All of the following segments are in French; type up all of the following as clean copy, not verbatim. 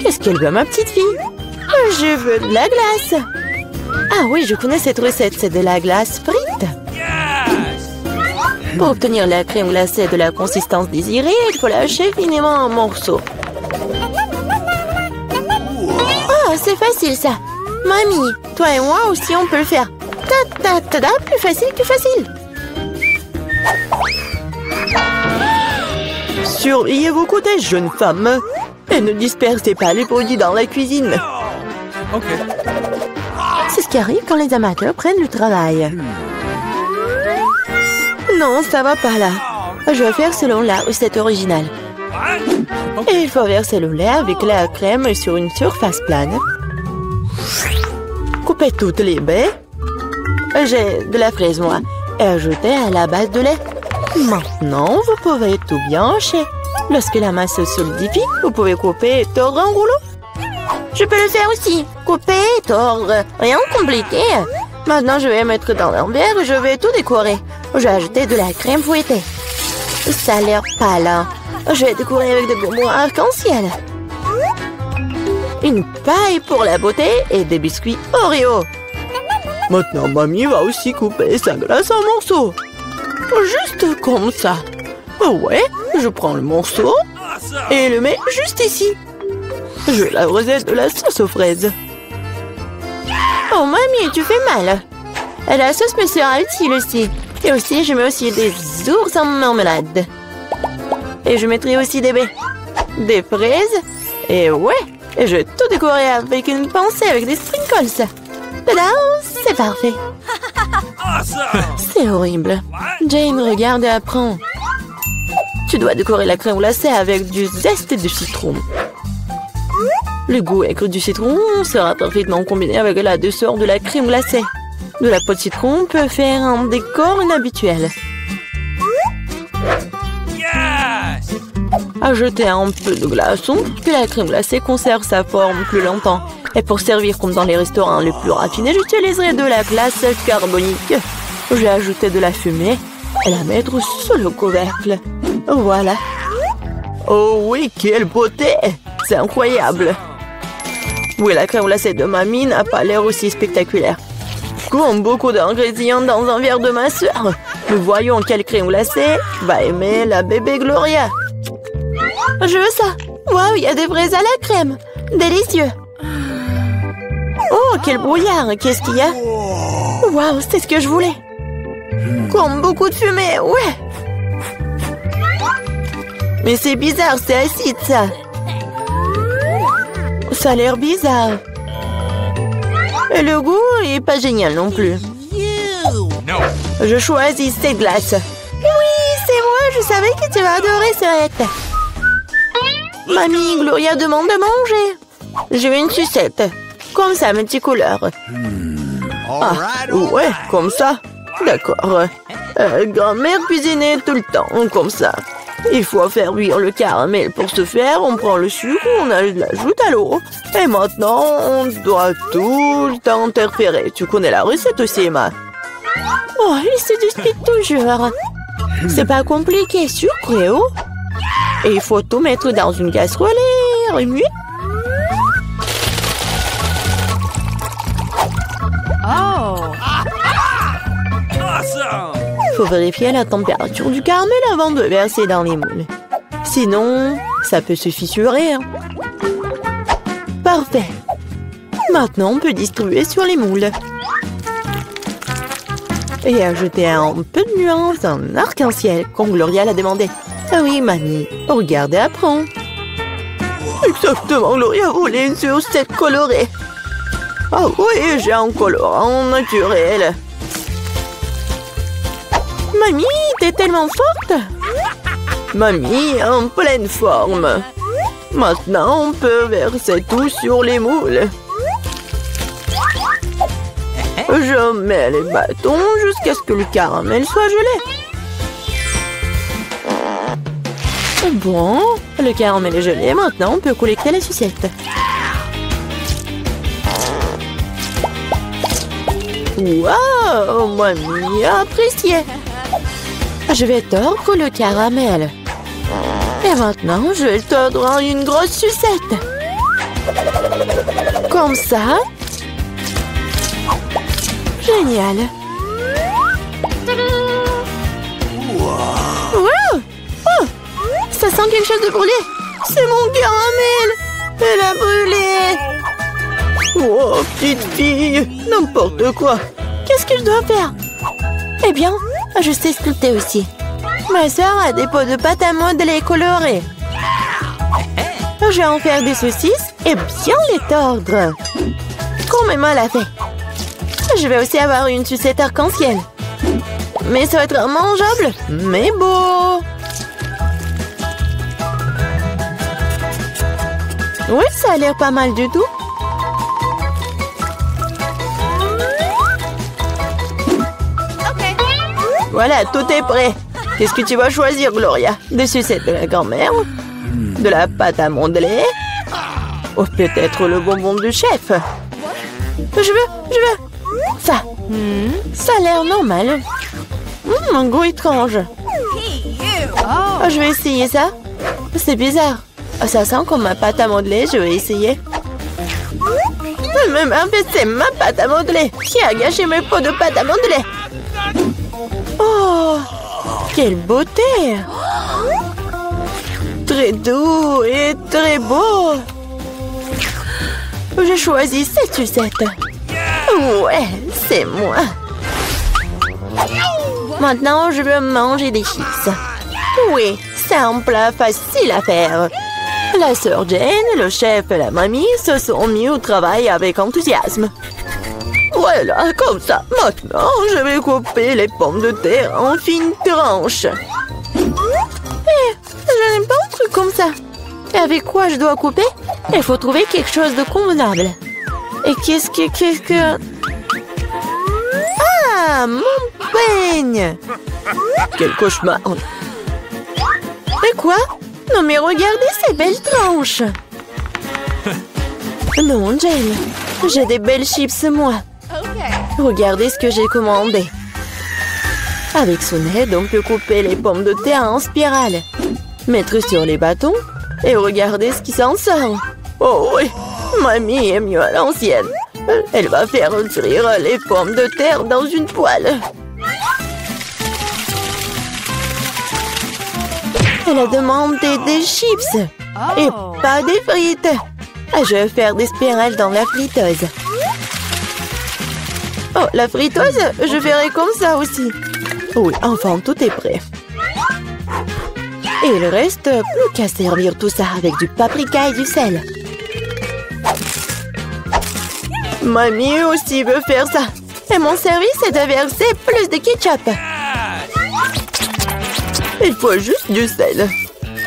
Qu'est-ce qu'elle veut, ma petite fille? Je veux de la glace. Ah oui, je connais cette recette. C'est de la glace frite. Pour obtenir la crème glacée de la consistance désirée, il faut la hacher finement en morceaux. Oh, c'est facile ça. Mamie, toi et moi aussi, on peut le faire. Ta-ta-ta-ta, plus facile, plus facile. Surveillez vos côtés, jeune femme. Et ne dispersez pas les produits dans la cuisine. C'est ce qui arrive quand les amateurs prennent le travail. Non, ça va pas là. Je vais faire selon la recette originale. Et il faut verser le lait avec la crème sur une surface plane. Coupez toutes les baies. J'ai de la fraise, moi. Et ajoutez à la base de lait. Maintenant, vous pouvez tout bien hacher. Lorsque la masse se solidifie, vous pouvez couper et tordre en rouleau. Je peux le faire aussi. Couper et tordre. Rien de compliqué. Maintenant, je vais mettre dans un verre et je vais tout décorer. Je vais ajouter de la crème fouettée. Ça a l'air pâle, hein? Je vais décorer avec des bonbons arc-en-ciel. Une paille pour la beauté et des biscuits Oreo. Maintenant, mamie va aussi couper sa glace en morceaux. Juste comme ça. Ouais, je prends le morceau et le mets juste ici. Je vais l'arroser de la sauce aux fraises. Oh, mamie, tu fais mal. La sauce me sera utile aussi. Et aussi, je mets aussi des ours en marmelade. Et je mettrai aussi des baies. Des fraises. Et ouais, et je vais tout décorer avec une pincée avec des sprinkles. Tada, c'est parfait. C'est horrible. Jane, regarde et apprends. Tu dois décorer la crème glacée avec du zeste de citron. Le goût aigre du citron sera parfaitement combiné avec la douceur de la crème glacée. De la peau de citron peut faire un décor inhabituel. Ajoutez un peu de glaçon, que la crème glacée conserve sa forme plus longtemps. Et pour servir comme dans les restaurants les plus raffinés, j'utiliserai de la glace carbonique. Je vais ajouter de la fumée et la mettre sur le couvercle. Voilà. Oh oui, quelle beauté! C'est incroyable. Oui, la crème glacée de mamie n'a pas l'air aussi spectaculaire. Comme beaucoup d'ingrédients dans un verre de ma soeur, nous voyons quelle crème glacée va aimer la bébé Gloria. Je veux ça. Waouh, il y a des fraises à la crème. Délicieux. Oh, quel brouillard. Qu'est-ce qu'il y a? Waouh, c'est ce que je voulais. Comme beaucoup de fumée, ouais. Mais c'est bizarre, c'est acide, ça. Ça a l'air bizarre. Et le goût est pas génial non plus. Je choisis cette glace. Oui, c'est moi, je savais que tu vas adorer cette. Mamie, Gloria demande de manger. Je veux une sucette. Comme ça, mes petits couleurs. Ah, ouais, comme ça. D'accord. Grand-mère cuisinait tout le temps, comme ça. Il faut faire bouillir le caramel. Pour ce faire, on prend le sucre, on l'ajoute à l'eau. Et maintenant, on doit tout le temps interférer. Tu connais la recette aussi, Emma? Oh, il se dispute toujours. C'est pas compliqué, sucre et eau. Et il faut tout mettre dans une casserole et remuer. Oh! Il faut vérifier la température du caramel avant de verser dans les moules. Sinon, ça peut se fissurer. Hein. Parfait. Maintenant, on peut distribuer sur les moules. Et ajouter un peu de nuance en arc-en-ciel, comme Gloria l'a demandé. Ah oui, mamie, regarde et apprends. Exactement, Gloria voulait une sucette colorée. Ah oui, j'ai un colorant naturel. Mamie, t'es tellement forte. Mamie, en pleine forme. Maintenant, on peut verser tout sur les moules. Je mets les bâtons jusqu'à ce que le caramel soit gelé. Bon, le caramel est gelé. Maintenant, on peut collecter la sucette. Waouh, mamie a apprécié. Je vais tordre le caramel. Et maintenant, je vais le tordre en une grosse sucette. Comme ça. Génial. Wow. Oh, ça sent quelque chose de brûlé. C'est mon caramel. Elle a brûlé. Oh, petite fille. N'importe quoi. Qu'est-ce que je dois faire? Eh bien, je sais sculpter aussi. Ma soeur a des pots de pâte à modeler colorés. Je vais en faire des saucisses et bien les tordre. Comme maman l'a fait. Je vais aussi avoir une sucette arc-en-ciel. Mais ça va être mangeable, mais beau. Oui, ça a l'air pas mal du tout. Voilà, tout est prêt. Qu'est-ce que tu vas choisir, Gloria? Des sucettes de la grand-mère? De la pâte à modeler? Ou peut-être le bonbon du chef? Je veux. Ça. Ça a l'air normal. Un goût étrange. Oh, je vais essayer ça. C'est bizarre. Ça sent comme ma pâte à modeler. Je vais essayer. C'est ma pâte à modeler. Qui a gâché mes pots de pâte à modeler? Oh, quelle beauté! Très doux et très beau. Je choisis cette sucette. Ouais, c'est moi. Maintenant, je veux manger des chips. Oui, c'est un plat facile à faire. La sœur Jane, le chef et la mamie se sont mis au travail avec enthousiasme. Voilà, comme ça. Maintenant, je vais couper les pommes de terre en fines tranches. Je n'aime pas un truc comme ça. Et avec quoi je dois couper? Il faut trouver quelque chose de convenable. Et qu'est-ce que... Ah, mon peigne! Quel cauchemar! Et quoi? Non mais regardez ces belles tranches! Non, Jane, j'ai des belles chips, moi. Regardez ce que j'ai commandé. Avec son aide, on peut couper les pommes de terre en spirale, mettre sur les bâtons et regardez ce qui s'en sort. Oh oui, mamie est mieux à l'ancienne. Elle va faire cuire les pommes de terre dans une poêle. Elle a demandé des chips et pas des frites. Je vais faire des spirales dans la friteuse. Oh, la friteuse, je ferai comme ça aussi. Oui, enfin, tout est prêt. Et il reste plus qu'à servir tout ça avec du paprika et du sel. Mamie aussi veut faire ça. Et mon service est de verser plus de ketchup. Il faut juste du sel.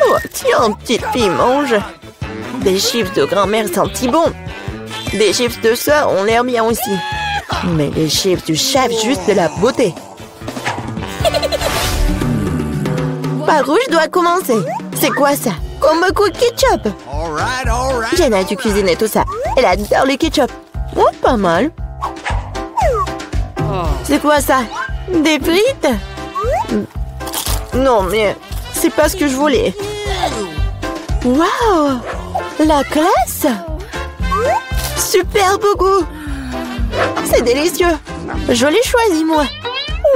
Oh, tiens, petite fille, mange. Des chips de grand-mère sentent si bon. Des chips de soeur ont l'air bien aussi. Mais les chips du chef, juste de la beauté. Par où je dois commencer? C'est quoi ça? Comme un coup de ketchup. Jenna a dû cuisiner tout ça. Elle adore le ketchup. Oh, pas mal. C'est quoi ça? Des frites? Non, mais c'est pas ce que je voulais. Waouh! La classe! Superbe goût! C'est délicieux! Je l'ai choisi, moi!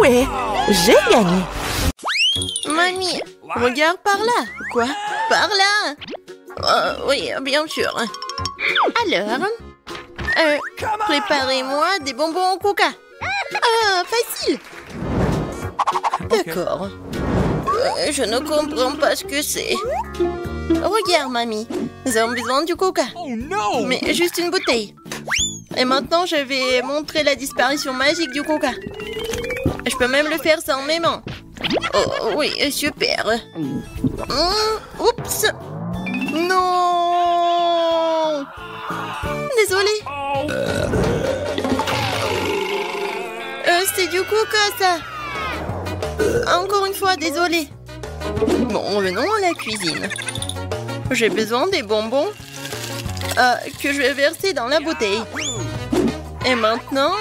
Ouais, j'ai gagné! Mamie, regarde par là! Quoi? Par là? Oui, bien sûr. Alors, préparez-moi des bonbons au coca. Ah, facile! D'accord. Je ne comprends pas ce que c'est. Regarde, mamie. Nous avons besoin du coca. Mais juste une bouteille. Et maintenant, je vais montrer la disparition magique du coca. Je peux même le faire sans mes mains. Oh, oui, super. Oups. Non. Désolée. C'est du coca, ça. Encore une fois, désolée. Bon, revenons à la cuisine. J'ai besoin des bonbons que je vais verser dans la bouteille. Et maintenant,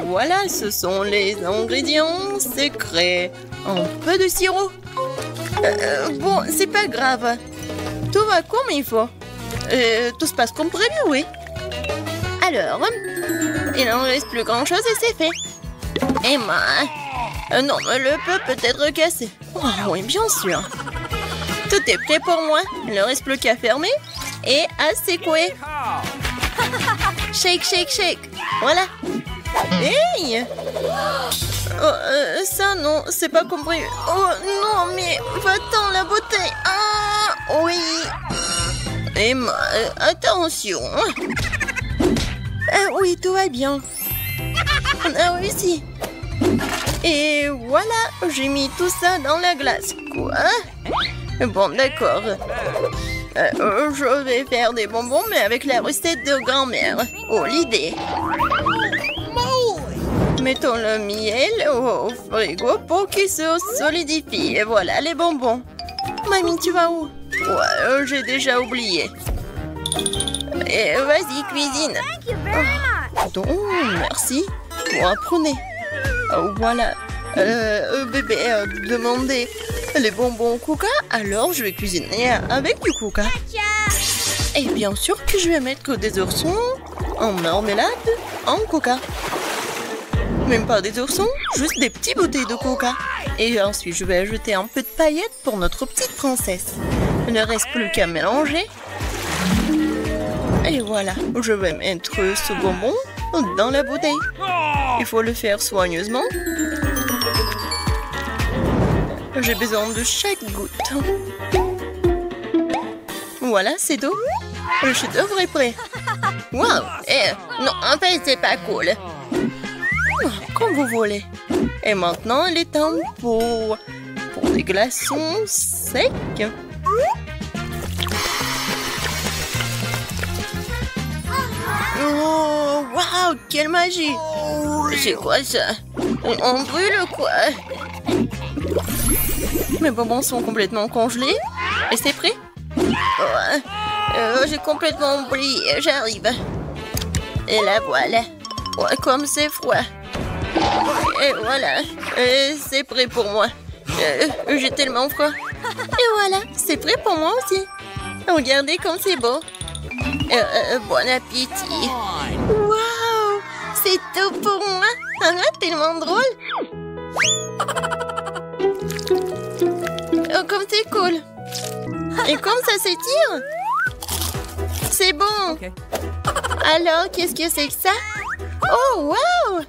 voilà, ce sont les ingrédients secrets. Un peu de sirop. Bon, c'est pas grave. Tout va comme il faut. Tout se passe comme prévu, oui. Alors, il n'en reste plus grand-chose et c'est fait. Emma, non, le peu peut être cassé. Oh, oui, bien sûr. Tout est prêt pour moi. Il ne reste plus qu'à fermer et à secouer. Shake, shake, shake. Voilà. Hey! Oh, ça, non, c'est pas compris. Oh, non, mais va-t'en, la bouteille. Ah, oui. Emma, attention. Oui, tout va bien. On a réussi. Et voilà, j'ai mis tout ça dans la glace. Quoi? Bon, d'accord. Je vais faire des bonbons, mais avec la recette de grand-mère. Oh, l'idée. Mettons le miel au frigo pour qu'il se solidifie. Et voilà les bonbons. Mamie, tu vas où? Ouais, j'ai déjà oublié. Et vas-y, cuisine. Oh, merci. Bon, apprenez. Oh, voilà. Bébé a demandé les bonbons au coca, alors je vais cuisiner avec du coca. Et bien sûr que je vais mettre des oursons en marmelade en coca. Même pas des oursons, juste des petites bouteilles de coca. Et ensuite, je vais ajouter un peu de paillettes pour notre petite princesse. Il ne reste plus qu'à mélanger. Et voilà, je vais mettre ce bonbon dans la bouteille. Il faut le faire soigneusement. J'ai besoin de chaque goutte. Voilà, c'est tout. Le chef-d'œuvre est prêt. Wow! Non, en fait, c'est pas cool. Comme vous voulez. Et maintenant, il est temps pour des glaçons secs. Oh, waouh, quelle magie! C'est quoi ça? On brûle quoi? Mes bonbons sont complètement congelés. Et c'est prêt? J'ai complètement oublié, j'arrive. Et la voilà. Ouais, comme c'est froid. Et voilà, c'est prêt pour moi. J'ai tellement froid. Et voilà, c'est prêt pour moi aussi. Regardez comme c'est beau. Bon appétit. Waouh, c'est tout pour moi. Tellement drôle. Oh, comme c'est cool. Et comme ça s'étire. C'est bon. Okay. Alors, qu'est-ce que c'est que ça? Oh, waouh!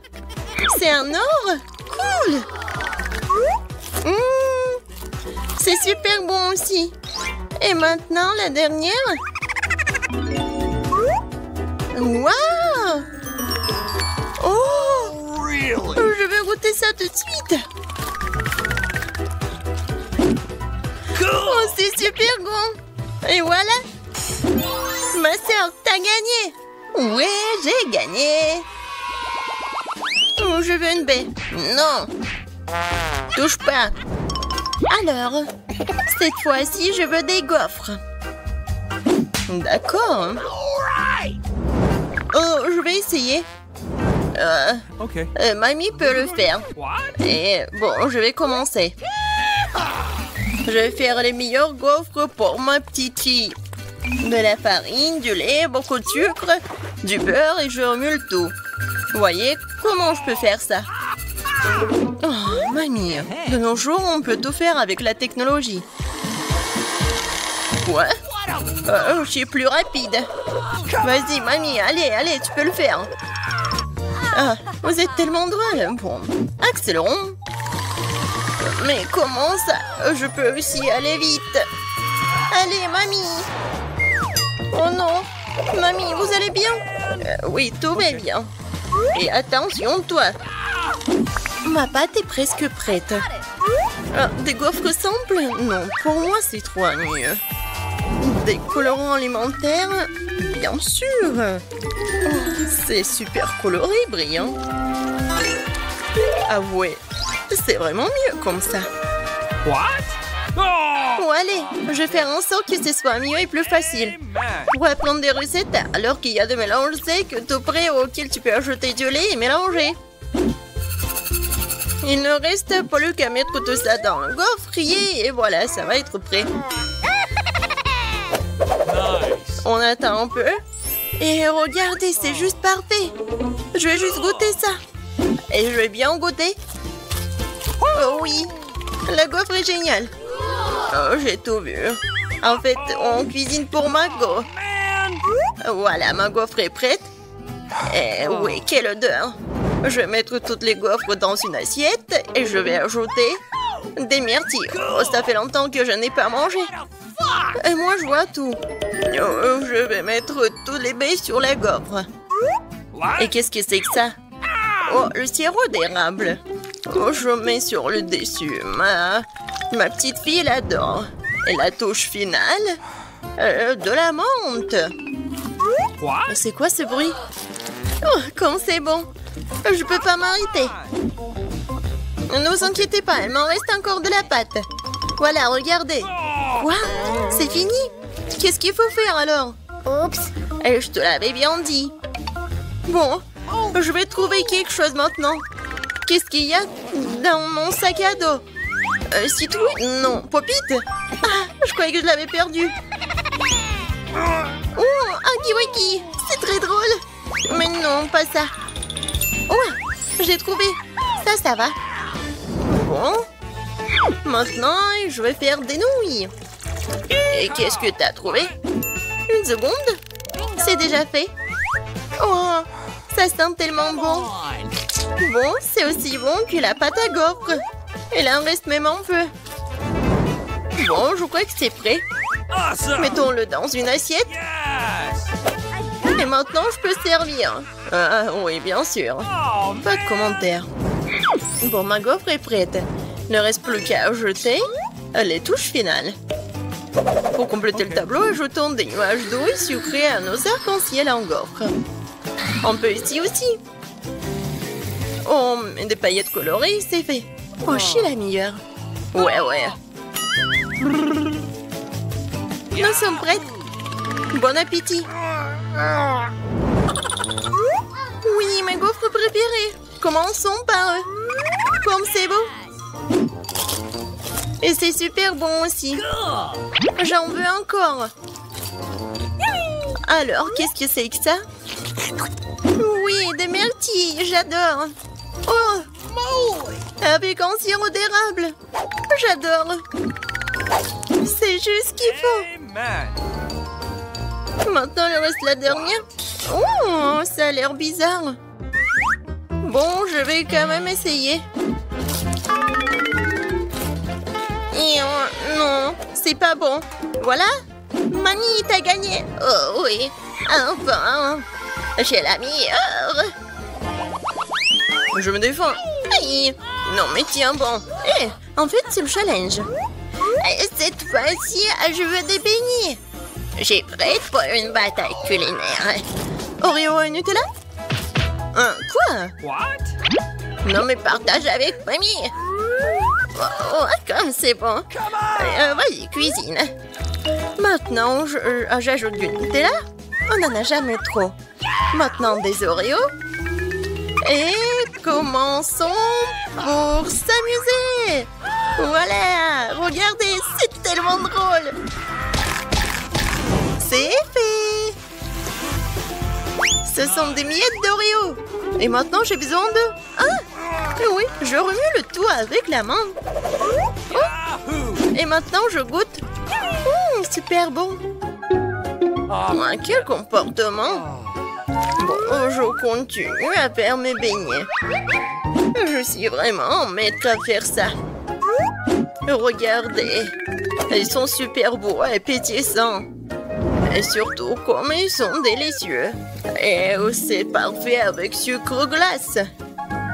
C'est un or? Cool! C'est super bon aussi. Et maintenant, la dernière. Waouh! Oh! Je vais goûter ça tout de suite. Oh, c'est super bon. Et voilà. Ma sœur, t'as gagné. Ouais, j'ai gagné. Oh, je veux une baie. Non. Touche pas. Alors, cette fois-ci, je veux des gaufres. D'accord. Oh, je vais essayer. Mamie peut le faire. Et bon, je vais commencer. Je vais faire les meilleurs gaufres pour ma petite fille. De la farine, du lait, beaucoup de sucre, du beurre et je remue le tout. Vous voyez comment je peux faire ça? Oh, mamie, de nos jours, on peut tout faire avec la technologie. Quoi? Je suis plus rapide. Vas-y, mamie, allez, tu peux le faire. Ah, vous êtes tellement drôle. Bon, accélérons. Mais comment ça? Je peux aussi aller vite. Allez, mamie. Oh non. Mamie, vous allez bien? Oui, tout va bien. Et attention, toi. Ma pâte est presque prête. Des gaufres simples? Non, pour moi, c'est trop mieux. Des colorants alimentaires? Bien sûr. Oh, c'est super coloré, brillant. Ah ouais, c'est vraiment mieux comme ça. What? Oh, allez, je vais faire en sorte que ce soit mieux et plus facile. Pour apprendre des recettes, alors qu'il y a des mélanges secs tout prêts auxquels tu peux ajouter du lait et mélanger. Il ne reste plus qu'à mettre tout ça dans le gaufrier et voilà, ça va être prêt. Nice. On attend un peu. Et regardez, c'est juste parfait. Je vais juste goûter ça. Et je vais bien goûter. Oh oui, la gaufre est géniale. Oh, j'ai tout vu. En fait, on cuisine pour Margot. Voilà, ma gaufre est prête. Et oui, quelle odeur. Je vais mettre toutes les gaufres dans une assiette et je vais ajouter des myrtilles. Oh, ça fait longtemps que je n'ai pas mangé. Et moi, je vois tout. Oh, je vais mettre tous les baies sur la gaufre. Et qu'est-ce que c'est que ça? Oh, le sirop d'érable. Oh, je mets sur le dessus. Ma petite fille l'adore. Et la touche finale, de la menthe. C'est quoi ce bruit? Oh, comme c'est bon. Je peux pas m'arrêter. Ne vous inquiétez pas, il m'en reste encore de la pâte. Voilà, regardez. Quoi? C'est fini? Qu'est-ce qu'il faut faire alors? Oups. Et je te l'avais bien dit. Bon, je vais trouver quelque chose maintenant. Qu'est-ce qu'il y a dans mon sac à dos? Citrouille? Non. Popite? Ah, je croyais que je l'avais perdu. Oh, un kiwaki. C'est très drôle. Mais non, pas ça. Oh, j'ai trouvé. Ça va. Bon. Maintenant, je vais faire des nouilles. Et qu'est-ce que t'as trouvé? Une seconde. C'est déjà fait. Oh, ça sent tellement bon. Bon, c'est aussi bon que la pâte à gaufre. Il en reste même un peu. Bon, je crois que c'est prêt. Mettons-le dans une assiette. Et maintenant, je peux servir. Ah, oui, bien sûr. Pas de commentaires. Bon, ma gaufre est prête. Il ne reste plus qu'à ajouter les touches finales. Pour compléter le tableau, ajoutons des nuages d'eau sucrés à nos arcs-en-ciel en gaufre. On peut ici aussi. Oh, mais des paillettes colorées, c'est fait. Oh, je suis la meilleure. Ouais. Nous sommes prêtes. Bon appétit. Oui, ma gaufre préférée. Commençons par eux. Comme c'est beau. Et c'est super bon aussi. J'en veux encore. Alors, qu'est-ce que c'est que ça? Oui, des myrtilles, j'adore. Oh, avec un sirop d'érable. J'adore. C'est juste ce qu'il faut. Maintenant, il reste la dernière. Oh, ça a l'air bizarre. Bon, je vais quand même essayer. Et non, c'est pas bon. Voilà. Mamie, t'as gagné. Oh oui, enfin. J'ai la meilleure. Je me défends. Aïe. Non, mais tiens bon. En fait, c'est le challenge. Cette fois-ci, je veux des beignets. J'ai prête pour une bataille culinaire. Oreo et Nutella? Quoi? Non, mais partage avec mamie. Oh, comme c'est bon. Vas-y, cuisine. Maintenant, j'ajoute du Nutella. On n'en a jamais trop. Maintenant, des Oreos. Et commençons pour s'amuser. Voilà, regardez, c'est tellement drôle. C'est fait. Ce sont des miettes d'Oreo. Et maintenant, j'ai besoin de... Ah, oui, je remue le tout avec la main. Oh. Et maintenant, je goûte. Super bon. Quel comportement. Bon, je continue à faire mes beignets. Je suis vraiment maître à faire ça. Regardez. Ils sont super beaux et pétillants. Et surtout, comme ils sont délicieux. Et c'est parfait avec sucre glace.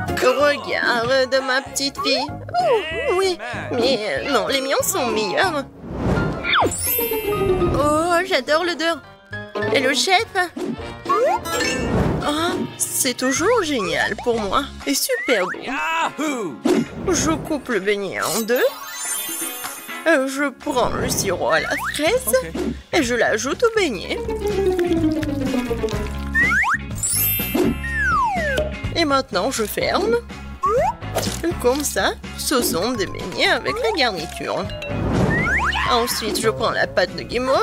Regarde ma petite fille. Oh, oui, mais non, les miens sont meilleurs. Oh, j'adore l'odeur. Et le chef? C'est toujours génial pour moi. Et super bon. Je coupe le beignet en deux. Je prends le sirop à la fraise et je l'ajoute au beignet. Et maintenant, je ferme. Comme ça, ce sont des beignets avec la garniture. Ensuite, je prends la pâte de guimauve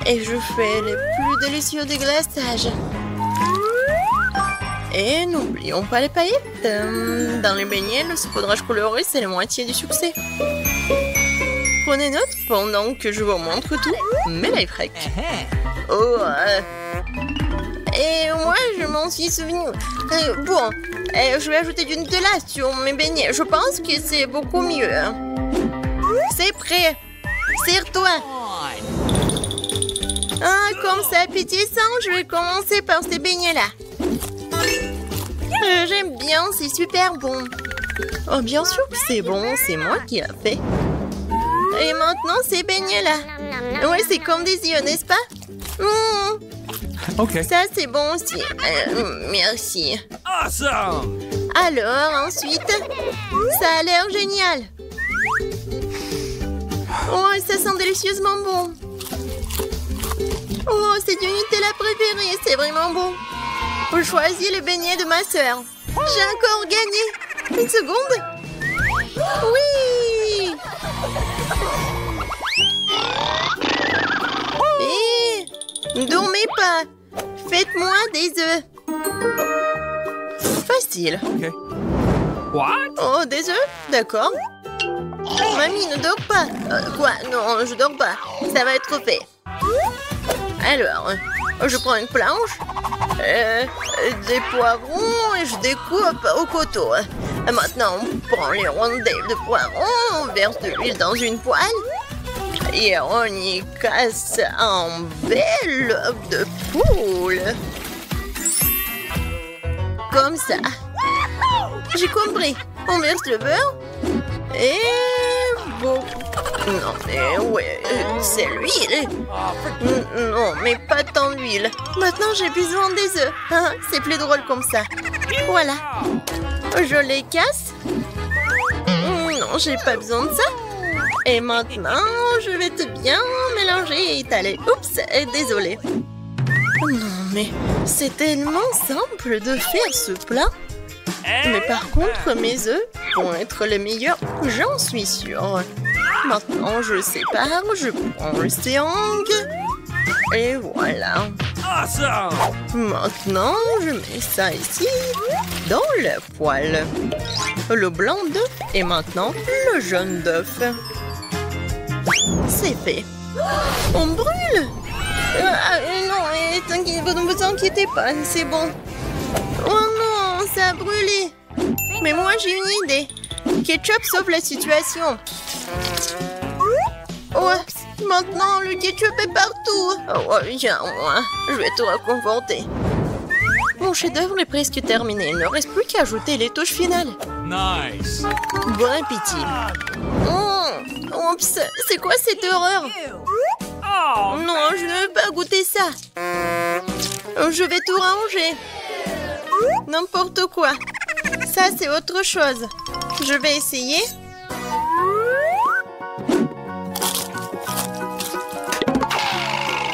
Et je fais les plus délicieux déglaçages. Et n'oublions pas les paillettes. Dans les beignets, le saupoudrage coloré, c'est la moitié du succès. Prenez note pendant que je vous montre tout. Mes lifehacks. Oh, et moi, je m'en suis souvenu. Bon, je vais ajouter du Nutella sur mes beignets. Je pense que c'est beaucoup mieux. C'est prêt. Serre-toi. Ah, comme c'est appétissant, je vais commencer par ces beignets-là. J'aime bien, c'est super bon. Oh, bien sûr que c'est bon, c'est moi qui l'ai fait. Et maintenant, ces beignets-là. Ouais, c'est comme des yeux, n'est-ce pas? Ok. Ça, c'est bon aussi. Merci. Awesome! Alors, ensuite, ça a l'air génial. Oh, ça sent délicieusement bon. Oh, c'est du Nutella préféré, c'est vraiment bon. Je choisis le beignet de ma sœur. J'ai encore gagné. Une seconde. Oui! Et dormez pas. Faites-moi des œufs. Facile. Ok. What? Oh, des œufs? D'accord. Mamie, ne dors pas. Quoi? Non, je dors pas. Ça va être fait. Alors, je prends une planche, des poivrons et je découpe au couteau. Maintenant, on prend les rondelles de poivrons, on verse de l'huile dans une poêle et on y casse un bel œuf de poule. Comme ça. J'ai compris. On verse le beurre et bon. Non, mais ouais, c'est l'huile. Non, mais pas tant d'huile. Maintenant, j'ai besoin des œufs. Hein, c'est plus drôle comme ça. Voilà. Je les casse. Non, j'ai pas besoin de ça. Et maintenant, je vais tout bien mélanger et étaler. Oups, désolée. Non, mais c'est tellement simple de faire ce plat. Mais par contre, mes œufs vont être les meilleurs, j'en suis sûre. Maintenant, je sépare, je prends le triangle. Et voilà. Awesome! Maintenant, je mets ça ici, dans la poêle. Le blanc d'œuf et maintenant le jaune d'œuf. C'est fait. On brûle! Non, ne vous inquiétez pas, c'est bon. Oh non, ça a brûlé. Mais moi, j'ai une idée. Ketchup sauve la situation. Oh, maintenant, le ketchup est partout. Oh, viens, moi. Je vais te réconforter. Mon chef-d'œuvre est presque terminé. Il ne reste plus qu'à ajouter les touches finales. Nice! Bon appétit. Oups, c'est quoi cette horreur? Oh! Non, je ne veux pas goûter ça. Je vais tout ranger. N'importe quoi. Ça, c'est autre chose. Je vais essayer.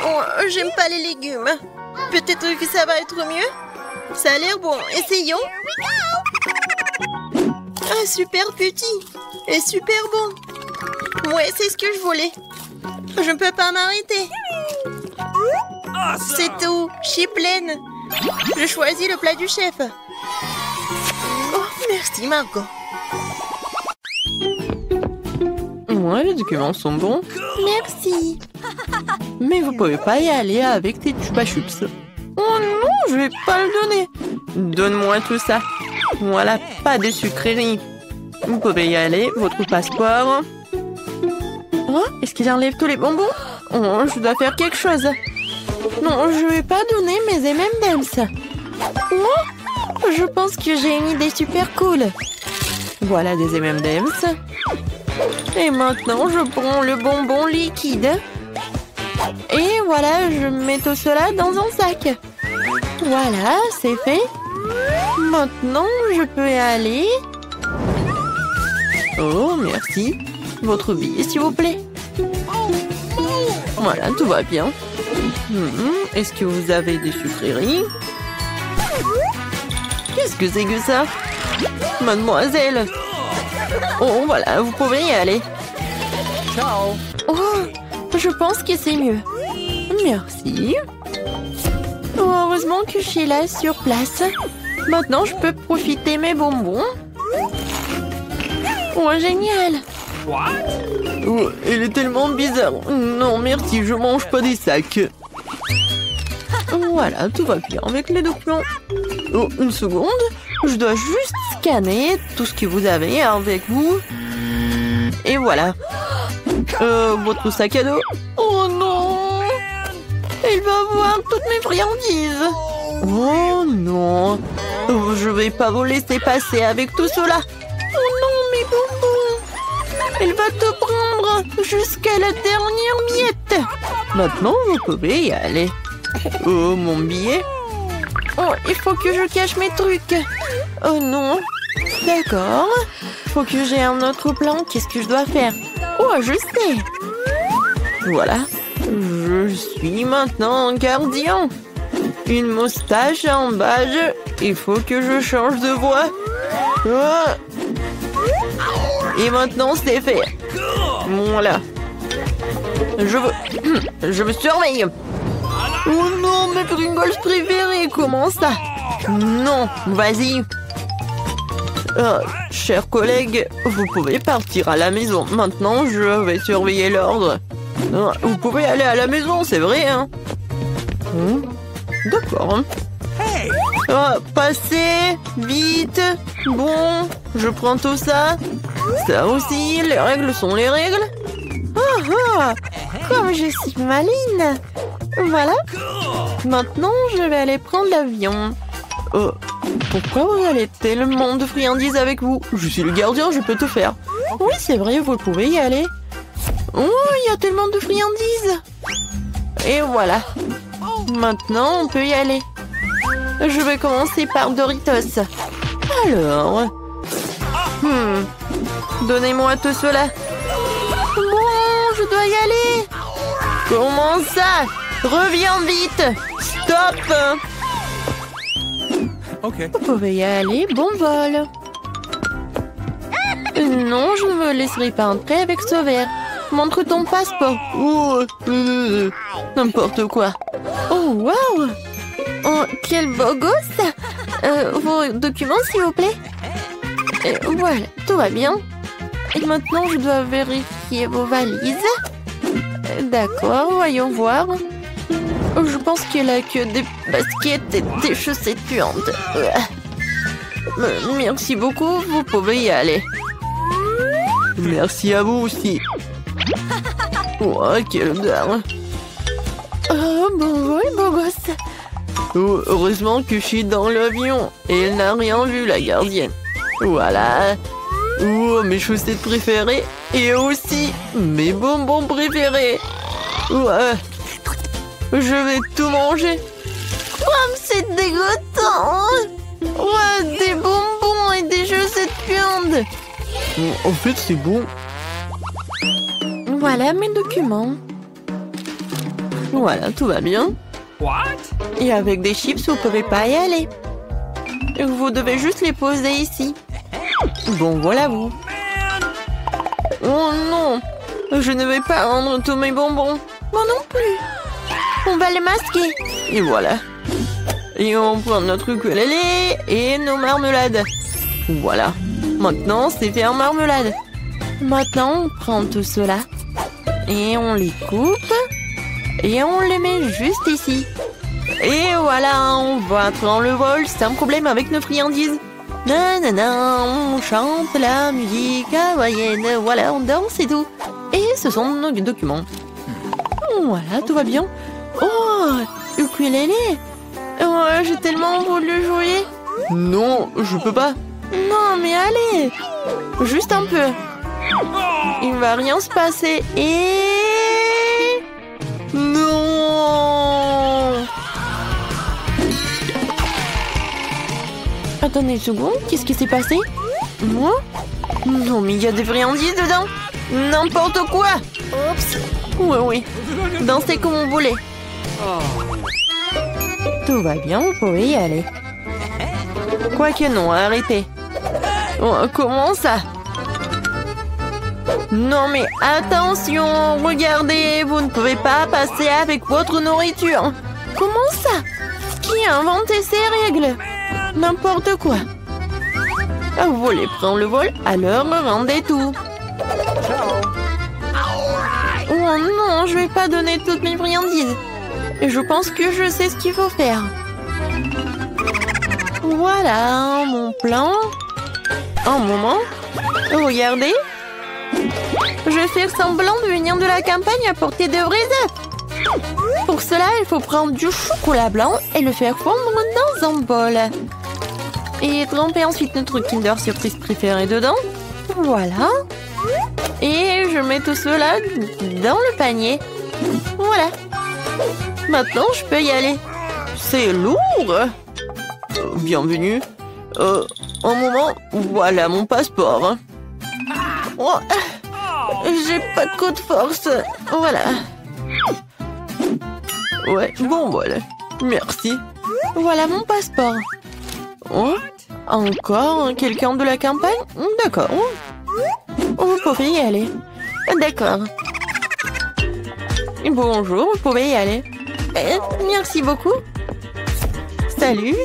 Oh, j'aime pas les légumes. Peut-être que ça va être mieux. Ça a l'air bon. Essayons. Ah, super petit. Et super bon. Ouais, c'est ce que je voulais. Je ne peux pas m'arrêter. Awesome! C'est tout. Je suis pleine. Je choisis le plat du chef. Oh, merci, Margot. Ouais, les documents sont bons. Merci. Mais vous pouvez pas y aller avec tes chupa chups. Oh non, je vais pas le donner. Donne-moi tout ça. Voilà, pas de sucreries. Vous pouvez y aller, votre passeport. Oh, est-ce qu'il enlève tous les bonbons? Oh, je dois faire quelque chose. Non, je vais pas donner mes M&M's. Oh, je pense que j'ai une idée super cool. Voilà des M&M's. Et maintenant, je prends le bonbon liquide. Et voilà, je mets tout cela dans un sac. Voilà, c'est fait. Maintenant, je peux y aller. Oh, merci. Votre billet, s'il vous plaît. Voilà, tout va bien. Est-ce que vous avez des sucreries? Qu'est-ce que c'est que ça? Mademoiselle. Oh, voilà, vous pouvez y aller. Ciao. Oh, je pense que c'est mieux. Merci. Oh, heureusement que je suis là sur place. Maintenant, je peux profiter mes bonbons. Oh, génial. What? Oh, elle est tellement bizarre. Non, merci, je mange pas des sacs. Voilà, tout va bien avec les documents. Oh, une seconde. Je dois juste scanner tout ce que vous avez avec vous. Et voilà. Votre sac à dos. Oh non! Elle va voir toutes mes friandises. Oh non! Je vais pas vous laisser passer avec tout cela. Oh non, mes bonbons! Elle va te prendre jusqu'à la dernière miette. Maintenant, vous pouvez y aller. Oh, mon billet. Oh, il faut que je cache mes trucs. Oh non. D'accord. Faut que j'ai un autre plan. Qu'est-ce que je dois faire? Oh, je sais. Voilà. Je suis maintenant gardien. Une moustache en badge. Il faut que je change de voix. Oh. Et maintenant, c'est fait. Voilà. Je veux surveiller. Oh non, mes Pringles préférés, comment ça? Non, vas-y. Chers collègues, vous pouvez partir à la maison. Maintenant, je vais surveiller l'ordre. Vous pouvez aller à la maison, c'est vrai, hein? D'accord. Passez, vite. Bon, je prends tout ça. Ça aussi, les règles sont les règles. Comme je suis maline. Voilà. Maintenant, je vais aller prendre l'avion. Pourquoi vous avez tellement de friandises avec vous? Je suis le gardien, je peux tout faire. Oui, c'est vrai, vous pouvez y aller. Oh, il y a tellement de friandises. Et voilà. Maintenant, on peut y aller. Je vais commencer par Doritos. Alors... Donnez-moi tout cela. Bon, je dois y aller. Comment ça? Reviens vite. Stop. Ok. Vous pouvez y aller, bon vol. Non, je ne me laisserai pas entrer avec ce verre. Montre ton passeport. N'importe quoi. Oh, waouh. Oh, quel beau gosse. Vos documents, s'il vous plaît. Et voilà, tout va bien. Et maintenant, je dois vérifier vos valises. D'accord, voyons voir. Je pense qu'elle a que des baskets et des chaussettes puantes. Merci beaucoup, vous pouvez y aller. Merci à vous aussi. Oh, quelle odeur. Oh, bon vol, beau gosse. Oh, heureusement que je suis dans l'avion. Et elle n'a rien vu, la gardienne. Voilà. Oh, mes chaussettes préférées. Et aussi mes bonbons préférés. Ouais. Je vais tout manger. Comme c'est dégoûtant. Ouais, des bonbons et des chaussettes puantes. En fait, c'est bon. Voilà mes documents. Voilà, tout va bien. What? Et avec des chips, vous pouvez pas y aller. Vous devez juste les poser ici. Bon, voilà vous. Oh non, je ne vais pas rendre tous mes bonbons. Moi non plus. On va les masquer. Et voilà. Et on prend notre ukulélé et nos marmelades. Voilà. Maintenant, c'est fait en marmelade. Maintenant, on prend tout cela. Et on les coupe. Et on les met juste ici. Et voilà, on va prendre le vol sans problème avec nos friandises. Nanana, on chante la musique hawaïenne. Voilà, on danse et tout. Et ce sont nos documents. Voilà, tout va bien. Oh, ukulélé. Oh, j'ai tellement voulu jouer. Non, je peux pas. Non, mais allez. Juste un peu. Il va rien se passer. Et... non. Attendez une seconde, qu'est-ce qui s'est passé? Moi? Non, mais il y a des friandises dedans. N'importe quoi. Oups. Oui. Dansez comme vous voulez. Tout va bien, vous pouvez y aller. Quoique non, arrêtez. Oh, comment ça? Non mais attention, regardez, vous ne pouvez pas passer avec votre nourriture. Comment ça? Qui a inventé ces règles? N'importe quoi. Vous voulez prendre le vol? Alors rendez tout. Oh non, je vais pas donner toutes mes friandises. Je pense que je sais ce qu'il faut faire. Voilà mon plan. Un moment. Regardez. Je vais faire semblant de venir de la campagne apporter de vrais œufs. Pour cela, il faut prendre du chocolat blanc et le faire fondre dans un bol. Et tremper ensuite notre Kinder Surprise préféré dedans. Voilà. Et je mets tout cela dans le panier. Voilà. Maintenant, je peux y aller. C'est lourd. Bienvenue. Un moment. Voilà mon passeport. Oh, j'ai pas de coup de force. Voilà. Ouais, bon voilà. Merci. Voilà mon passeport. Oh, encore quelqu'un de la campagne? D'accord. Vous pouvez y aller. D'accord. Bonjour, vous pouvez y aller. Merci beaucoup. Salut.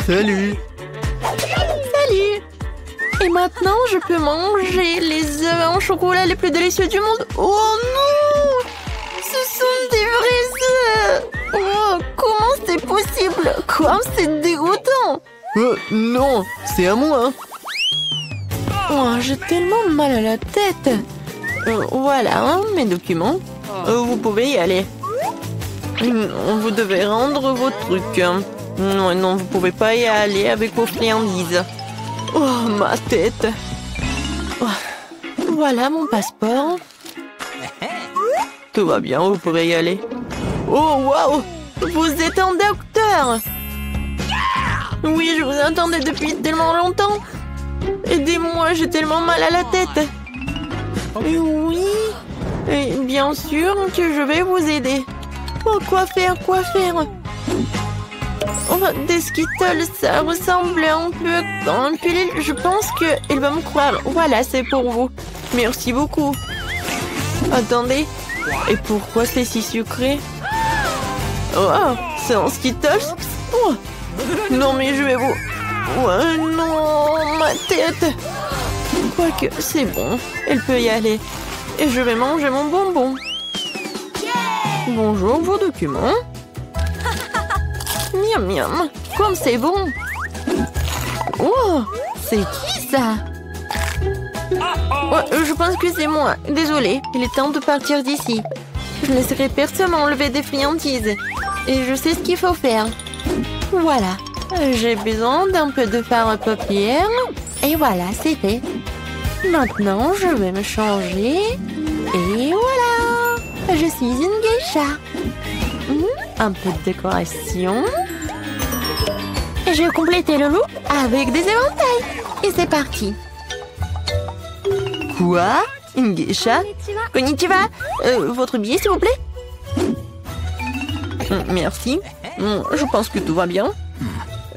Salut. Salut. Et maintenant, je peux manger les œufs en chocolat les plus délicieux du monde. Oh non! Ce sont des vrais œufs! Oh, comment c'est possible? Quoi, c'est dégoûtant! Non, c'est à moi. Oh, j'ai tellement mal à la tête. Voilà, hein, mes documents. Vous pouvez y aller. Non, vous devez rendre vos trucs. Non, non, vous pouvez pas y aller avec vos friandises. Oh, ma tête. Oh, voilà mon passeport. Tout va bien, vous pourrez y aller. Oh, waouh! Vous êtes un docteur! Oui, je vous attendais depuis tellement longtemps. Aidez-moi, j'ai tellement mal à la tête. Oui, et bien sûr que je vais vous aider. Oh, quoi faire? Oh, des Skittles, ça ressemble un peu à un pilule. Je pense qu'il va me croire. Voilà, c'est pour vous. Merci beaucoup. Attendez. Et pourquoi c'est si sucré? Oh, c'est un Skittles? Oh. Non, mais je vais vous... Ouais, non, ma tête. Quoique, c'est bon. Elle peut y aller. Et je vais manger mon bonbon. Bonjour, vos documents. Miam miam, comme c'est bon. Oh, c'est qui ça? Oh, je pense que c'est moi. Désolée, il est temps de partir d'ici. Je ne laisserai personne enlever des friandises. Et je sais ce qu'il faut faire. Voilà, j'ai besoin d'un peu de fard à paupières. Et voilà, c'est fait. Maintenant, je vais me changer. Et voilà, je suis une geisha. Un peu de décoration. Et je vais compléter le look avec des éventails. Et c'est parti. Quoi? Une geisha? Konnichiwa. Votre billet, s'il vous plaît? Merci. Je pense que tout va bien.